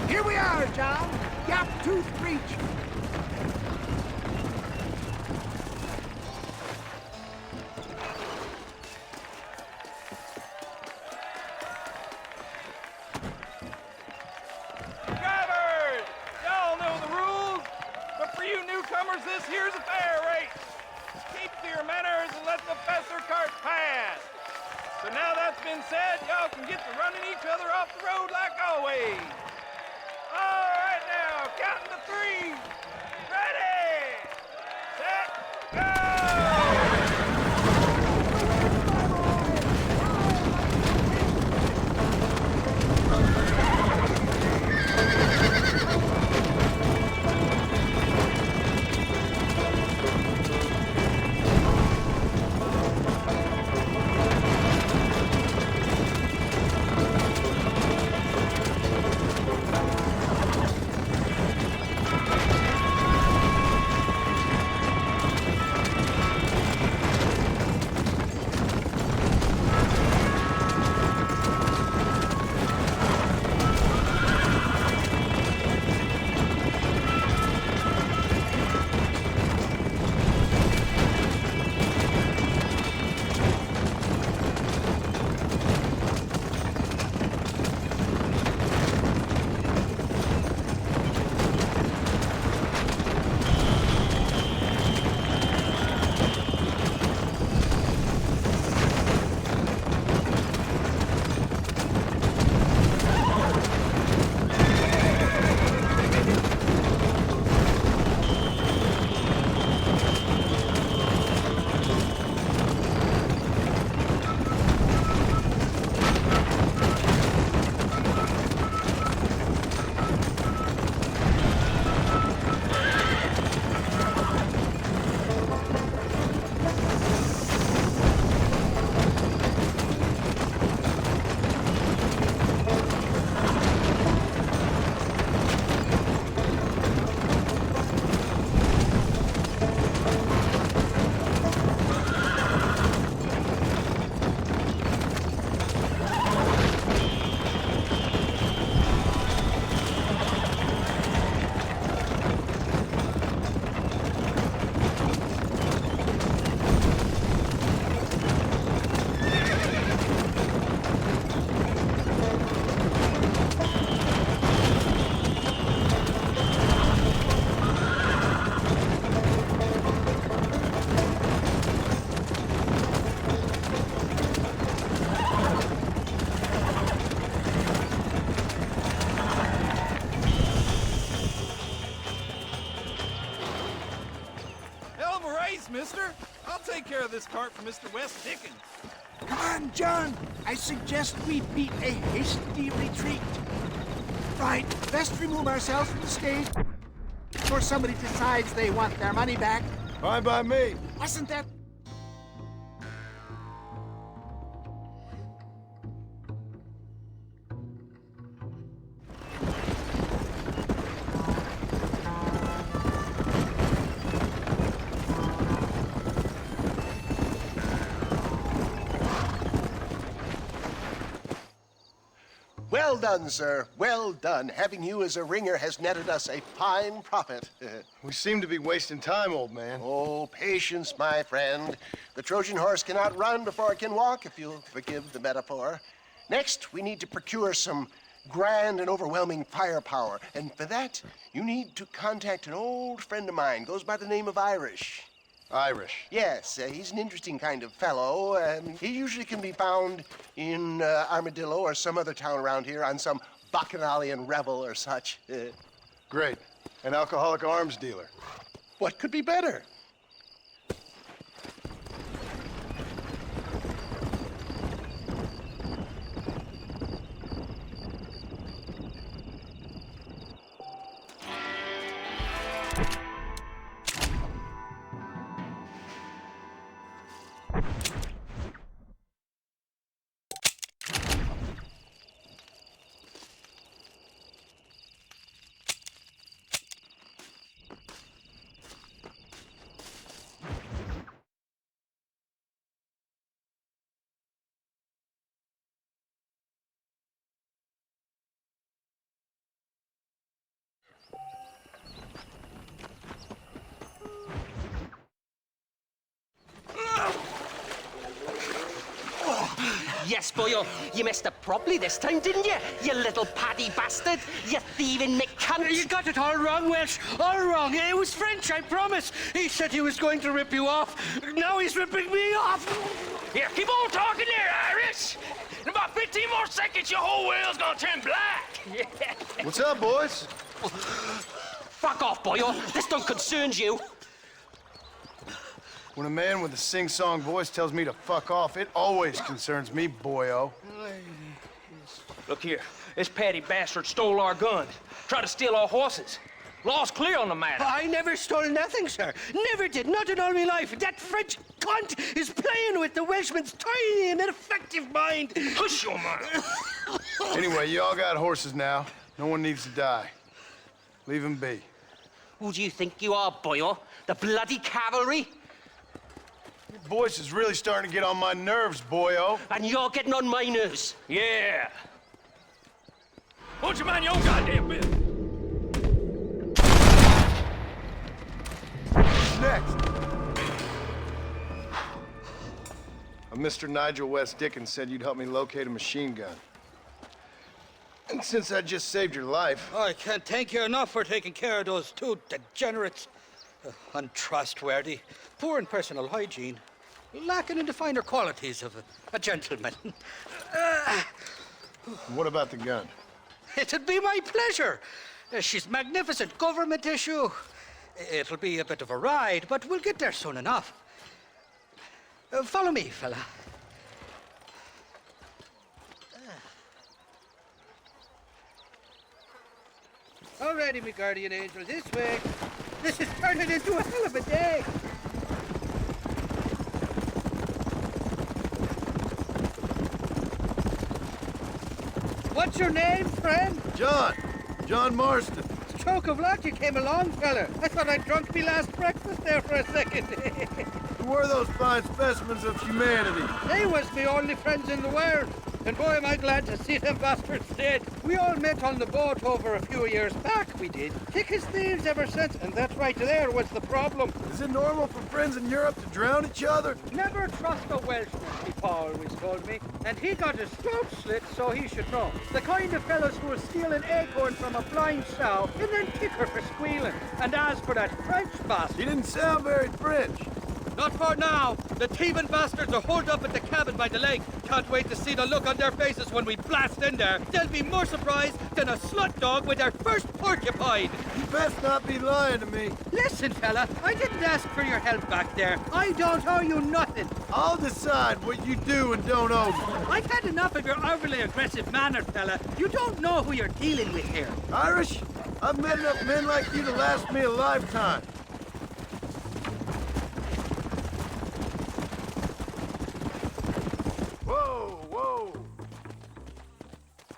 Here we are, John. Gap Tooth Reach. Drivers! Y'all know the rules, but for you newcomers, this here's a fair race. Keep to your manners and let the faster cart pass. So now that's been said, y'all can get to running each other off the road like always. All right now, counting to three. Ready, set, go! I'll take care of this cart for Mr. West Dickens. Come on, John. I suggest we beat a hasty retreat. Right, best remove ourselves from the stage before somebody decides they want their money back. Fine by me. Wasn't that... Well done, sir. Well done. Having you as a ringer has netted us a fine profit. We seem to be wasting time, old man. Oh, patience, my friend. The Trojan horse cannot run before it can walk, if you'll forgive the metaphor. Next, we need to procure some grand and overwhelming firepower. And for that, you need to contact an old friend of mine. Goes by the name of Irish. Irish? Yes, he's an interesting kind of fellow. He usually can be found in Armadillo or some other town around here on some bacchanalian revel or such. Great. An alcoholic arms dealer. What could be better? Yes, boyo, you messed up properly this time, didn't you? You little paddy bastard. You thieving McCunt. You got it all wrong, Welsh. All wrong. It was French, I promise. He said he was going to rip you off. Now he's ripping me off. Here, keep on talking there, Irish. In about 15 more seconds, your whole world's gonna turn black. What's up, boys? Fuck off, boyo. This don't concern you. When a man with a sing-song voice tells me to fuck off, it always concerns me, boyo. Look here, this Paddy bastard stole our guns, tried to steal our horses. Law's clear on the matter. I never stole nothing, sir. Never did. Not in all my life. That French cunt is playing with the Welshman's tiny and ineffective mind. Hush your mouth. Anyway, you all got horses now. No one needs to die. Leave them be. Who do you think you are, boyo? The bloody cavalry? Your voice is really starting to get on my nerves, boyo. And you're getting on my nerves. Yeah. Won't you mind your own goddamn business? What's next? Mr. Nigel West Dickens said you'd help me locate a machine gun. And since I just saved your life... I can't thank you enough for taking care of those two degenerates. Untrustworthy, poor in personal hygiene, lacking in the finer qualities of a gentleman. What about the gun? It'd be my pleasure. She's magnificent, government issue. It'll be a bit of a ride, but we'll get there soon enough. Follow me, fella. Alrighty, me guardian angel, this way. This is turning into a hell of a day. What's your name, friend? John. John Marston. Stroke of luck you came along, fella. I thought I'd drunk me last breakfast there for a second. Who were those fine specimens of humanity? They was me only friends in the world. And boy, am I glad to see them bastards dead. We all met on the boat over a few years back, we did. Thick as thieves ever since, and that right there was the problem. Is it normal for friends in Europe to drown each other? Never trust a Welshman, me pa always told me. And he got his throat slit, so he should know. The kind of fellows who will steal an acorn from a blind sow and then kick her for squealing. And as for that French bastard... He didn't sound very French. Not for now. The thieving bastards are holed up at the cabin by the lake. Can't wait to see the look on their faces when we blast in there. They'll be more surprised than a slut dog with their first porcupine. You best not be lying to me. Listen, fella, I didn't ask for your help back there. I don't owe you nothing. I'll decide what you do and don't owe me. I've had enough of your overly aggressive manner, fella. You don't know who you're dealing with here. Irish, I've met enough men like you to last me a lifetime. Whoa, whoa.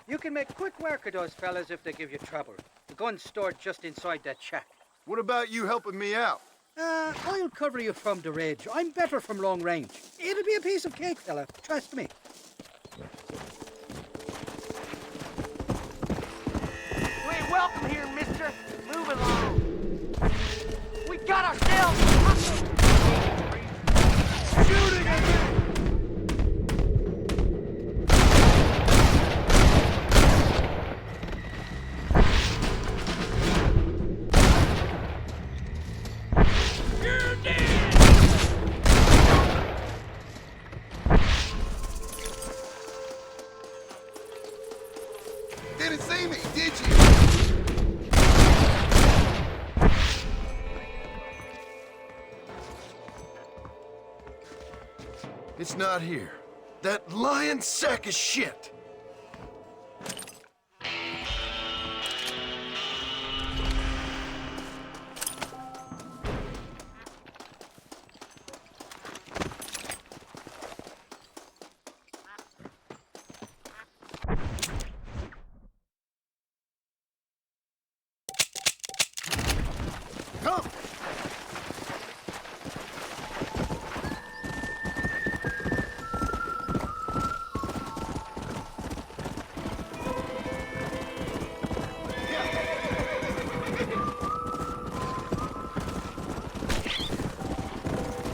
You can make quick work of those fellas if they give you trouble. The gun's stored just inside that shack. What about you helping me out? I'll cover you from the ridge. I'm better from long range. It'll be a piece of cake, fella. Trust me. We ain't welcome here, mister. Move along. We got ourselves... Shooting at me! Didn't see me, did you? It's not here. That lying sack of shit! Come!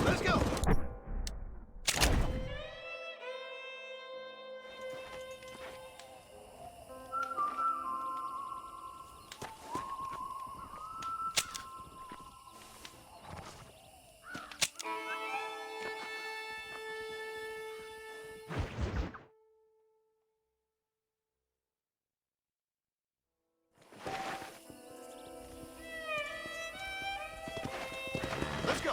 Let's go! Let's go!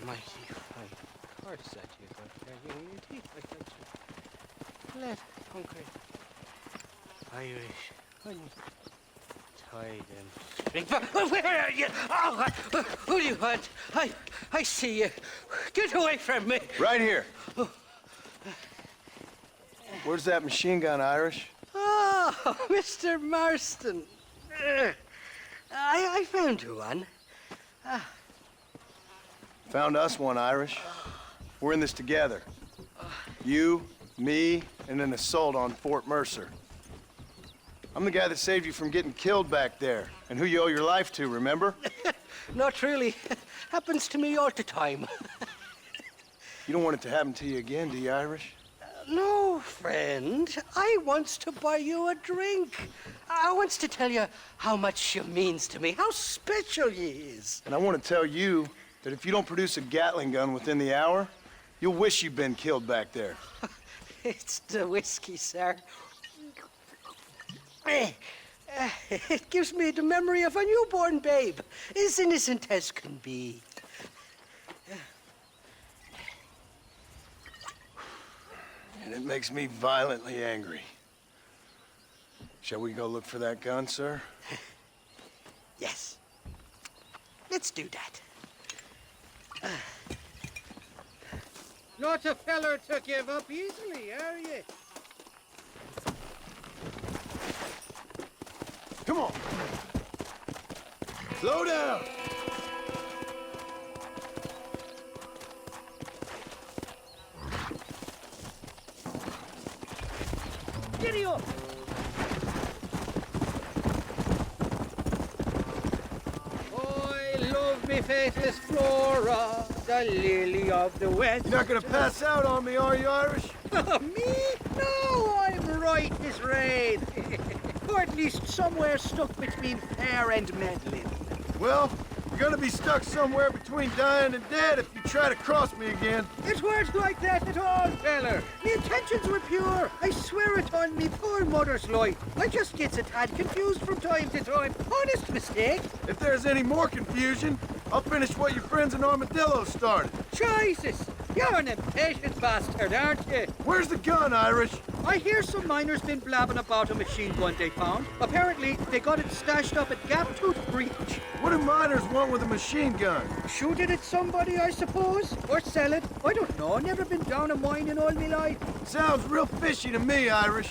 Mighty fine. Hard set you got there. Your teeth like that. Let hungry. Irish. Untied and string. Where are you? Oh, who do you want? I see you. Get away from me. Right here. Where's that machine gun, Irish? Oh, Mr. Marston. I found you one. Found us one, Irish. We're in this together. You, me, and an assault on Fort Mercer. I'm the guy that saved you from getting killed back there, and who you owe your life to, remember? Not really. Happens to me all the time. You don't want it to happen to you again, do you, Irish? No, friend. I wants to buy you a drink. I wants to tell you how much she means to me, how special you is. And I want to tell you that if you don't produce a Gatling gun within the hour, you'll wish you'd been killed back there. It's the whiskey, sir. It gives me the memory of a newborn babe, as innocent as can be. And it makes me violently angry. Shall we go look for that gun, sir? Yes. Let's do that. Not a feller to give up easily, are you? Come on. Slow down. Giddy up! I love me faithless Flora, the lily of the west. You're not gonna pass out on me, are you, Irish? Me? No, I'm right as rain. or at least somewhere stuck between fair and meddling. Well, you're gonna be stuck somewhere between dying and dead if you try to cross me again. It weren't like that at all, feller. Me intentions were pure. I swear it on me poor mother's life. I just gets a tad confused from time to time. Honest mistake. If there's any more confusion, I'll finish what your friends in Armadillo started. Jesus! You're an impatient bastard, aren't you? Where's the gun, Irish? I hear some miners been blabbing about a machine gun they found. Apparently, they got it stashed up at Gaptooth Breach. What do miners want with a machine gun? Shoot it at somebody, I suppose? Or sell it? I don't know. Never been down a mine in all my life. Sounds real fishy to me, Irish.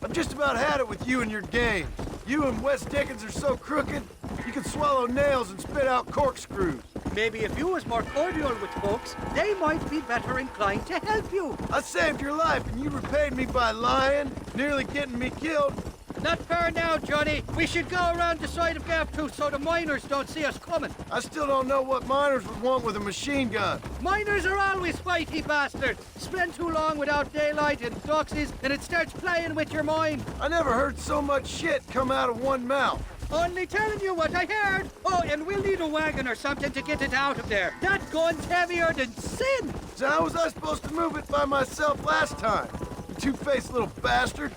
I've just about had it with you and your games. You and Wes Dickens are so crooked, you can swallow nails and spit out corkscrews. Maybe if you was more cordial with folks, they might be better inclined to help you. I saved your life and you repaid me by lying, nearly getting me killed. Not fair now, Johnny. We should go around the side of Gaptooth so the miners don't see us coming. I still don't know what miners would want with a machine gun. Miners are always fighty bastards. Spend too long without daylight and doxies, and it starts playing with your mind. I never heard so much shit come out of one mouth. Only telling you what I heard. Oh, and we'll need a wagon or something to get it out of there. That gun's heavier than sin. So how was I supposed to move it by myself last time? You two-faced little bastard.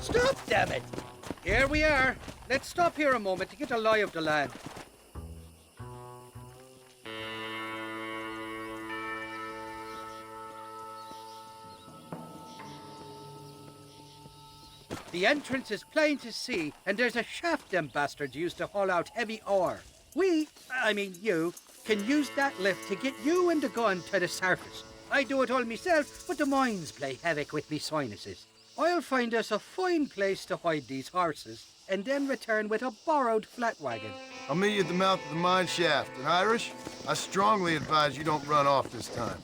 Stop, damn it! Here we are. Let's stop here a moment to get a lie of the land. The entrance is plain to see, and there's a shaft them bastards used to haul out heavy ore. I mean you, can use that lift to get you and the gun to the surface. I do it all myself, but the mines play havoc with me sinuses. I'll find us a fine place to hide these horses, and then return with a borrowed flat wagon. I'll meet you at the mouth of the mine shaft. And Irish, I strongly advise you don't run off this time.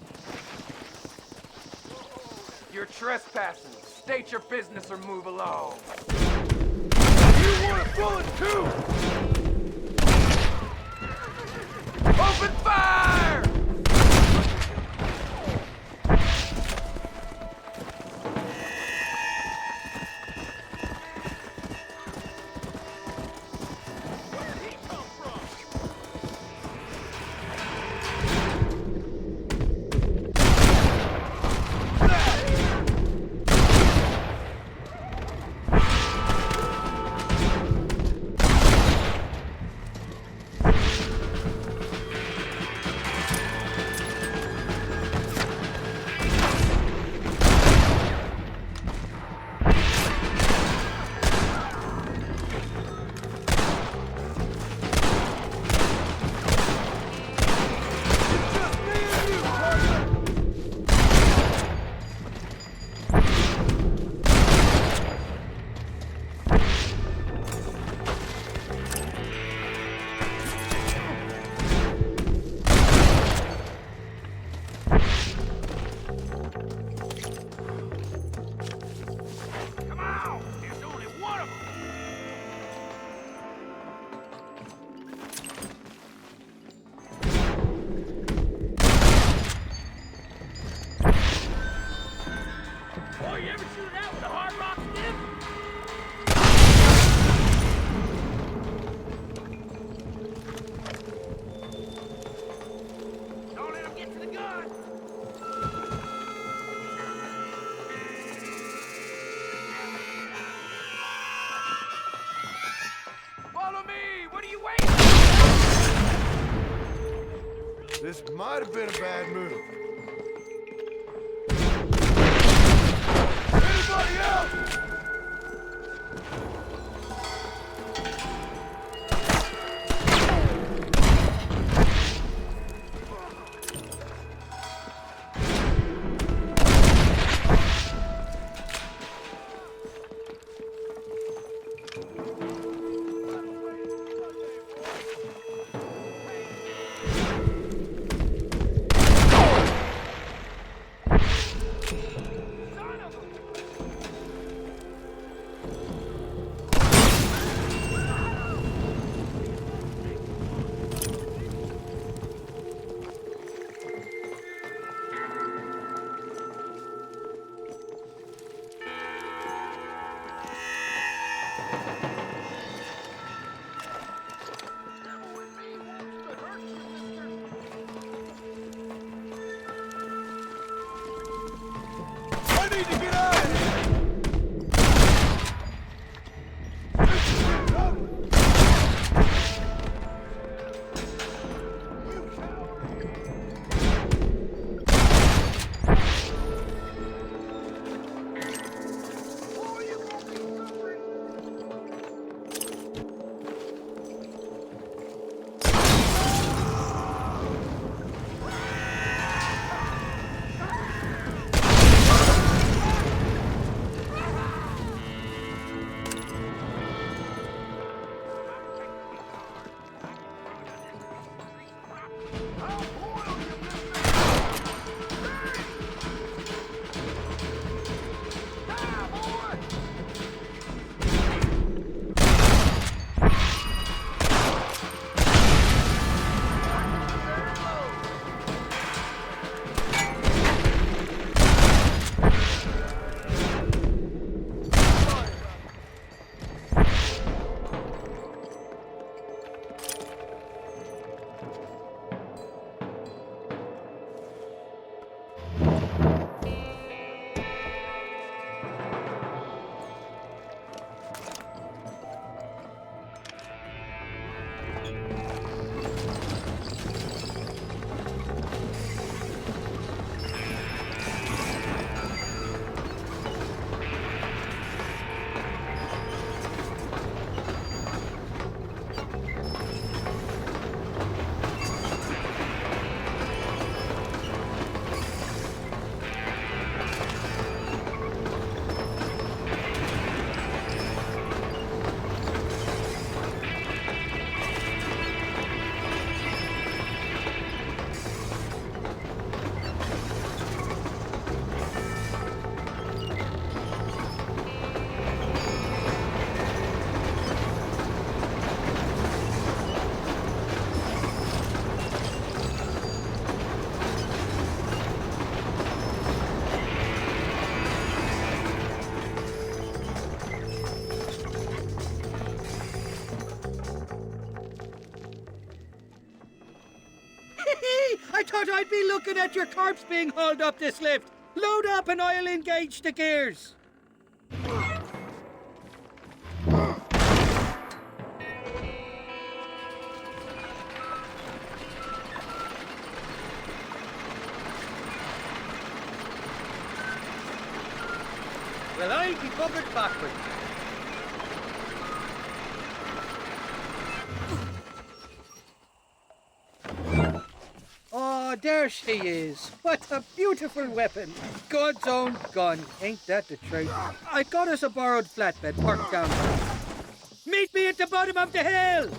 You're trespassing. State your business or move along. You want a bullet too? Open fire! This might have been a bad move. Anybody else? need to get out of here! I thought I'd be looking at your corpse being hauled up this lift. Load up and I'll engage the gears. Well, I'll be buggered backwards. Oh, there she is. What a beautiful weapon. God's own gun. Ain't that the truth? I got us a borrowed flatbed parked down there. Meet me at the bottom of the hill.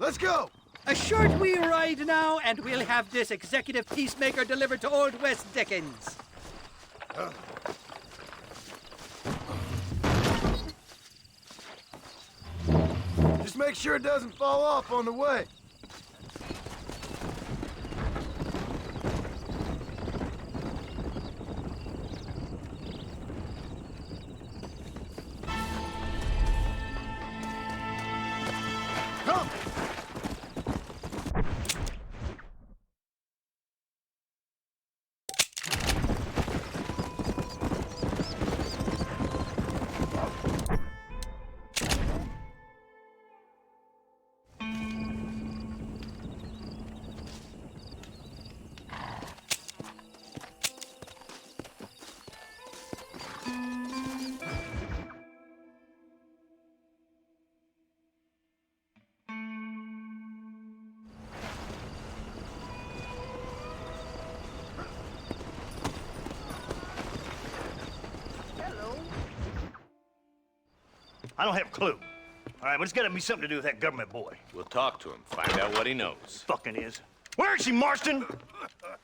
Let's go! A short wee ride now, and we'll have this executive peacemaker delivered to Old West Dickens. Just make sure it doesn't fall off on the way. Come! I don't have a clue. All right, but it's gotta be something to do with that government boy. We'll talk to him, find out what he knows. Fucking is. Where is she, Marston?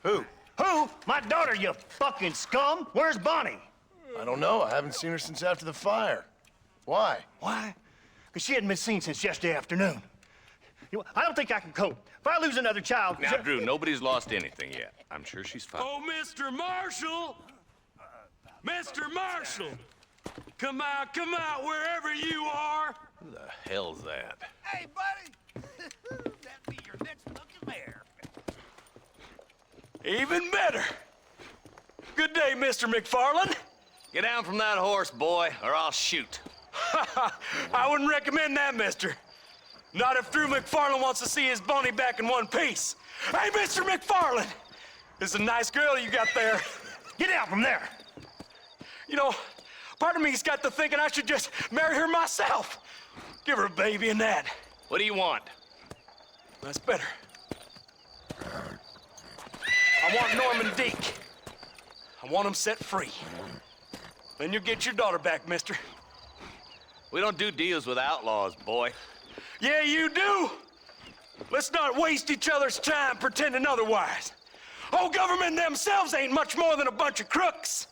Who? Who? My daughter, you fucking scum. Where's Bonnie? I don't know. I haven't seen her since after the fire. Why? Why? Because she hadn't been seen since yesterday afternoon. You know, I don't think I can cope. If I lose another child... Now, Drew, nobody's lost anything yet. I'm sure she's fine. Oh, Mr. Marshall! Mr. Marshall! Come out, wherever you are! Who the hell's that? Hey, buddy! That'd be your next looking mare. Even better! Good day, Mr. McFarland. Get down from that horse, boy, or I'll shoot. I wouldn't recommend that, mister. Not if Drew McFarland wants to see his Bonnie back in one piece. Hey, Mr. McFarland! This is a nice girl you got there. Get out from there! You know, part of me's got to thinking I should just marry her myself. Give her a baby and that. What do you want? That's better. I want Norman Deek. I want him set free. Then you'll get your daughter back, mister. We don't do deals with outlaws, boy. Yeah, you do. Let's not waste each other's time pretending otherwise. Oh, government themselves ain't much more than a bunch of crooks.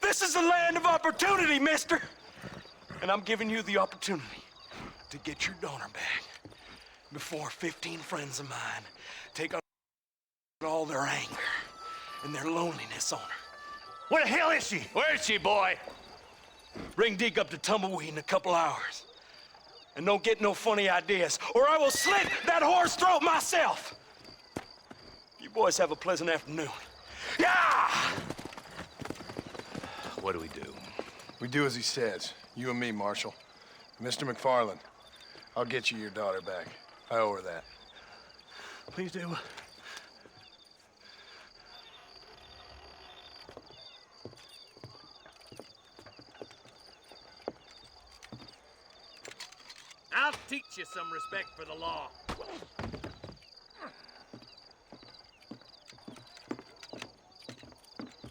This is the land of opportunity, mister. And I'm giving you the opportunity to get your daughter back before 15 friends of mine take on all their anger and their loneliness on her. Where the hell is she? Where is she, boy? Bring Deke up to Tumbleweed in a couple hours. And don't get no funny ideas, or I will slit that horse throat myself. You boys have a pleasant afternoon. Yeah! What do we do? We do as he says. You and me, Marshal. Mr. McFarland, I'll get you your daughter back. I owe her that. Please do. I'll teach you some respect for the law.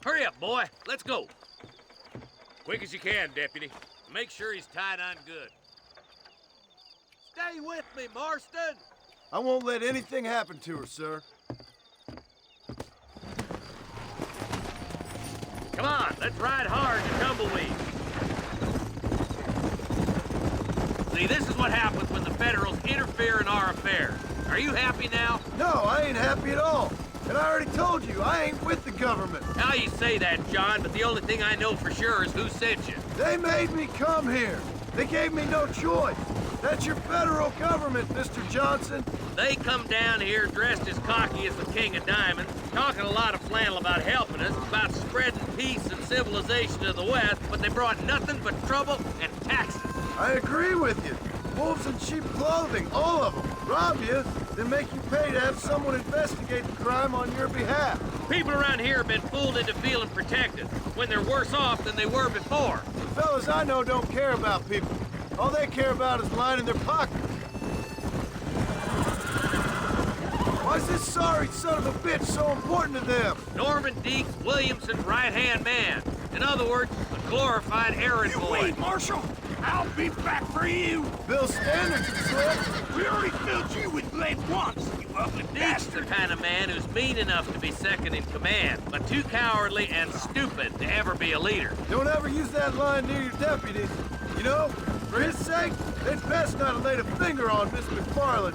Hurry up, boy. Let's go. Quick as you can, Deputy. Make sure he's tied on good. Stay with me, Marston. I won't let anything happen to her, sir. Come on, let's ride hard to Tumbleweed. See, this is what happens when the Federals interfere in our affairs. Are you happy now? No, I ain't happy at all. And I already told you, I ain't with the government. Now you say that, John, but the only thing I know for sure is who sent you. They made me come here. They gave me no choice. That's your federal government, Mr. Johnson. They come down here dressed as cocky as the King of Diamonds, talking a lot of flannel about helping us, about spreading peace and civilization to the West, but they brought nothing but trouble and taxes. I agree with you. Wolves in cheap clothing, all of them. Rob you, then make you pay to have someone investigate the crime on your behalf. People around here have been fooled into feeling protected, when they're worse off than they were before. The fellas I know don't care about people. All they care about is lining their pockets. Why's this sorry son of a bitch so important to them? Norman Deeks Williamson's right-hand man. In other words, a glorified errand boy. Wait, Marshal! I'll be back for you! Bill Standards, slip. We already filled you with lead once, you ugly Deeks the kind of man who's mean enough to be second in command, but too cowardly and stupid to ever be a leader. Don't ever use that line near your deputies. You know, for his sake, they'd best not have laid a finger on Miss McFarland.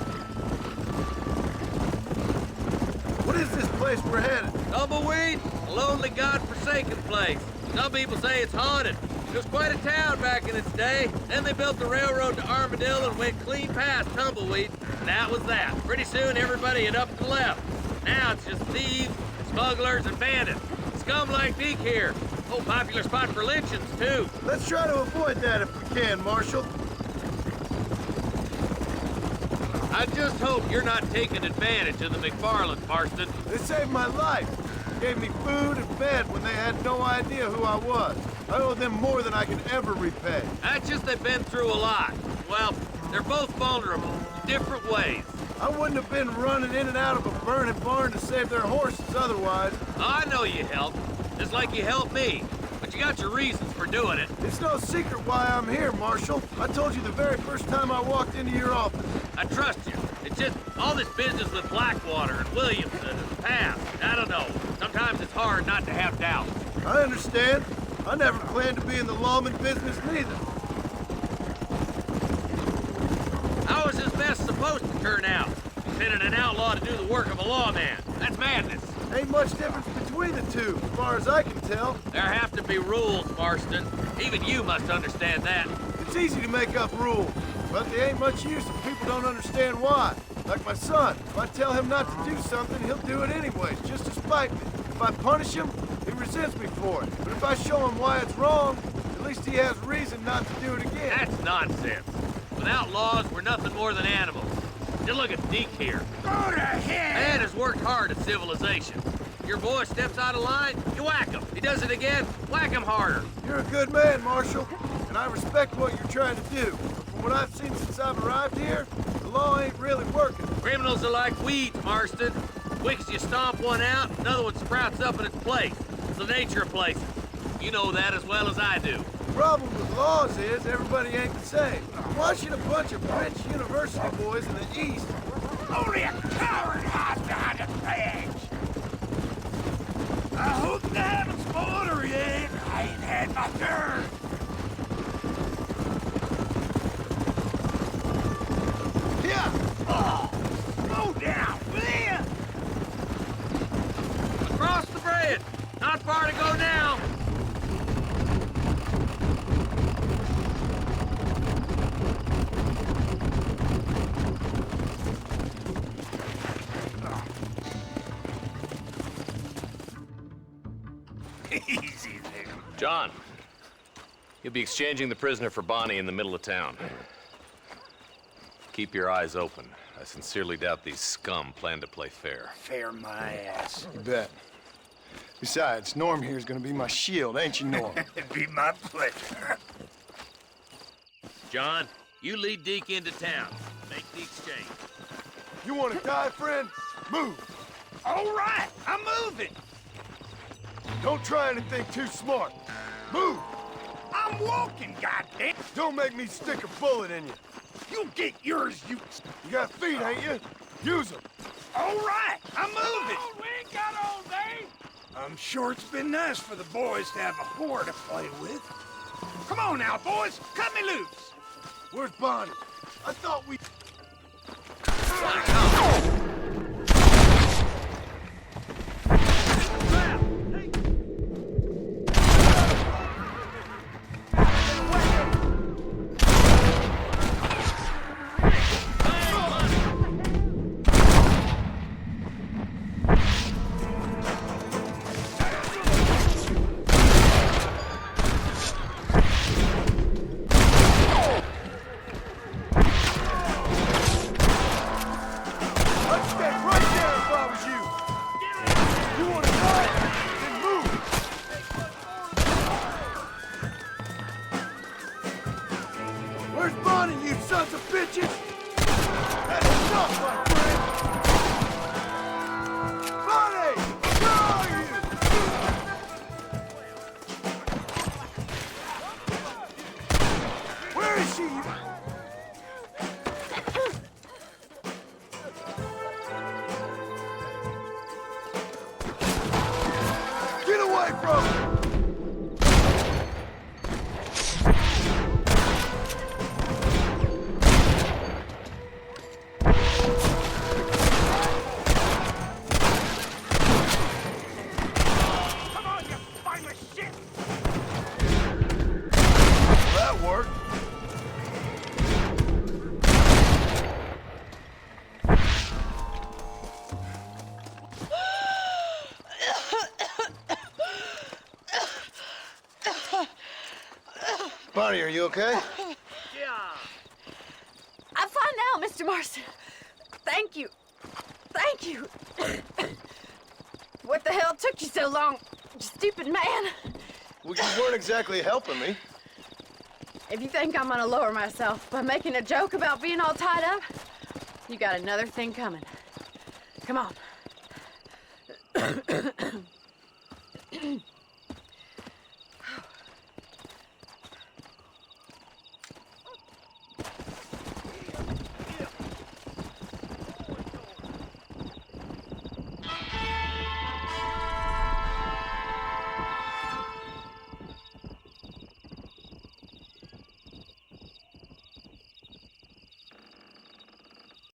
What is this place we're headed? Tumbleweed, a lonely, god-forsaken place. Some people say it's haunted. It was quite a town back in its day. Then they built the railroad to Armadillo and went clean past Tumbleweed. And that was that. Pretty soon, everybody had up and left. Now it's just thieves, smugglers, and bandits. Scum like Deke here. Oh, popular spot for lynchings, too. Let's try to avoid that if we can, Marshal. I just hope you're not taking advantage of the McFarland, Marston. They saved my life. Gave me food and bed when they had no idea who I was. I owe them more than I can ever repay. That's just they've been through a lot. Well, they're both vulnerable, different ways. I wouldn't have been running in and out of a burning barn to save their horses otherwise. I know you helped, just like you helped me. But but you got your reasons for doing it. It's no secret why I'm here, Marshal. I told you the very first time I walked into your office. I trust you. It's just all this business with Blackwater and Williamson and the past. I don't know. Sometimes it's hard not to have doubts. I understand. I never planned to be in the lawman business neither. How is this mess supposed to turn out? Sending an outlaw to do the work of a lawman. That's madness. Ain't much difference between the two, as far as I can tell. There have to be rules, Marston. Even you must understand that. It's easy to make up rules, but they ain't much use if people don't understand why. Like my son. If I tell him not to do something, he'll do it anyways, just to spite me. If I punish him, he resents me for it. But if I show him why it's wrong, at least he has reason not to do it again. That's nonsense. Without laws, we're nothing more than animals. Just look at Deke here. Go to hell! Man has worked hard at civilization. Your boy steps out of line, you whack him. He does it again, whack him harder. You're a good man, Marshal, and I respect what you're trying to do. But from what I've seen since I've arrived here, the law ain't really working. Criminals are like weeds, Marston. Quick as you stomp one out, another one sprouts up in its place. It's the nature of places. You know that as well as I do. The problem with laws is everybody ain't the same. Why should a bunch of rich university boys in the East... Only a coward hides behind a badge. I hope the heavens order yet. I ain't had my turn. Yeah. Oh, slow down, will ya? Across the bridge. Not far to go now. Easy there. John, you'll be exchanging the prisoner for Bonnie in the middle of town. Keep your eyes open. I sincerely doubt these scum plan to play fair. Fair my ass. You bet. Besides, Norm here's gonna be my shield, ain't you, Norm? It'd be my pleasure. John, you lead Deke into town. Make the exchange. You want to die, friend? Move! All right, I'm moving. Don't try anything too smart. Move! I'm walking, goddamn. Don't make me stick a bullet in you. You get yours, you... You got feet, ain't you? Use them. All right, I'm moving. Oh, we ain't got all day. I'm sure it's been nice for the boys to have a whore to play with. Come on now, boys. Cut me loose. Where's Bonnie? I thought we... Where's Bonnie, you sons of bitches? That's enough, my friend! Bonnie! Where are you? Where is she? Get away from her! Bonnie, are you okay? Yeah. I'm fine now, Mr. Marston. Thank you. Thank you. What the hell took you so long, you stupid man? Well, you weren't exactly helping me. If you think I'm gonna lower myself by making a joke about being all tied up, you got another thing coming. Come on.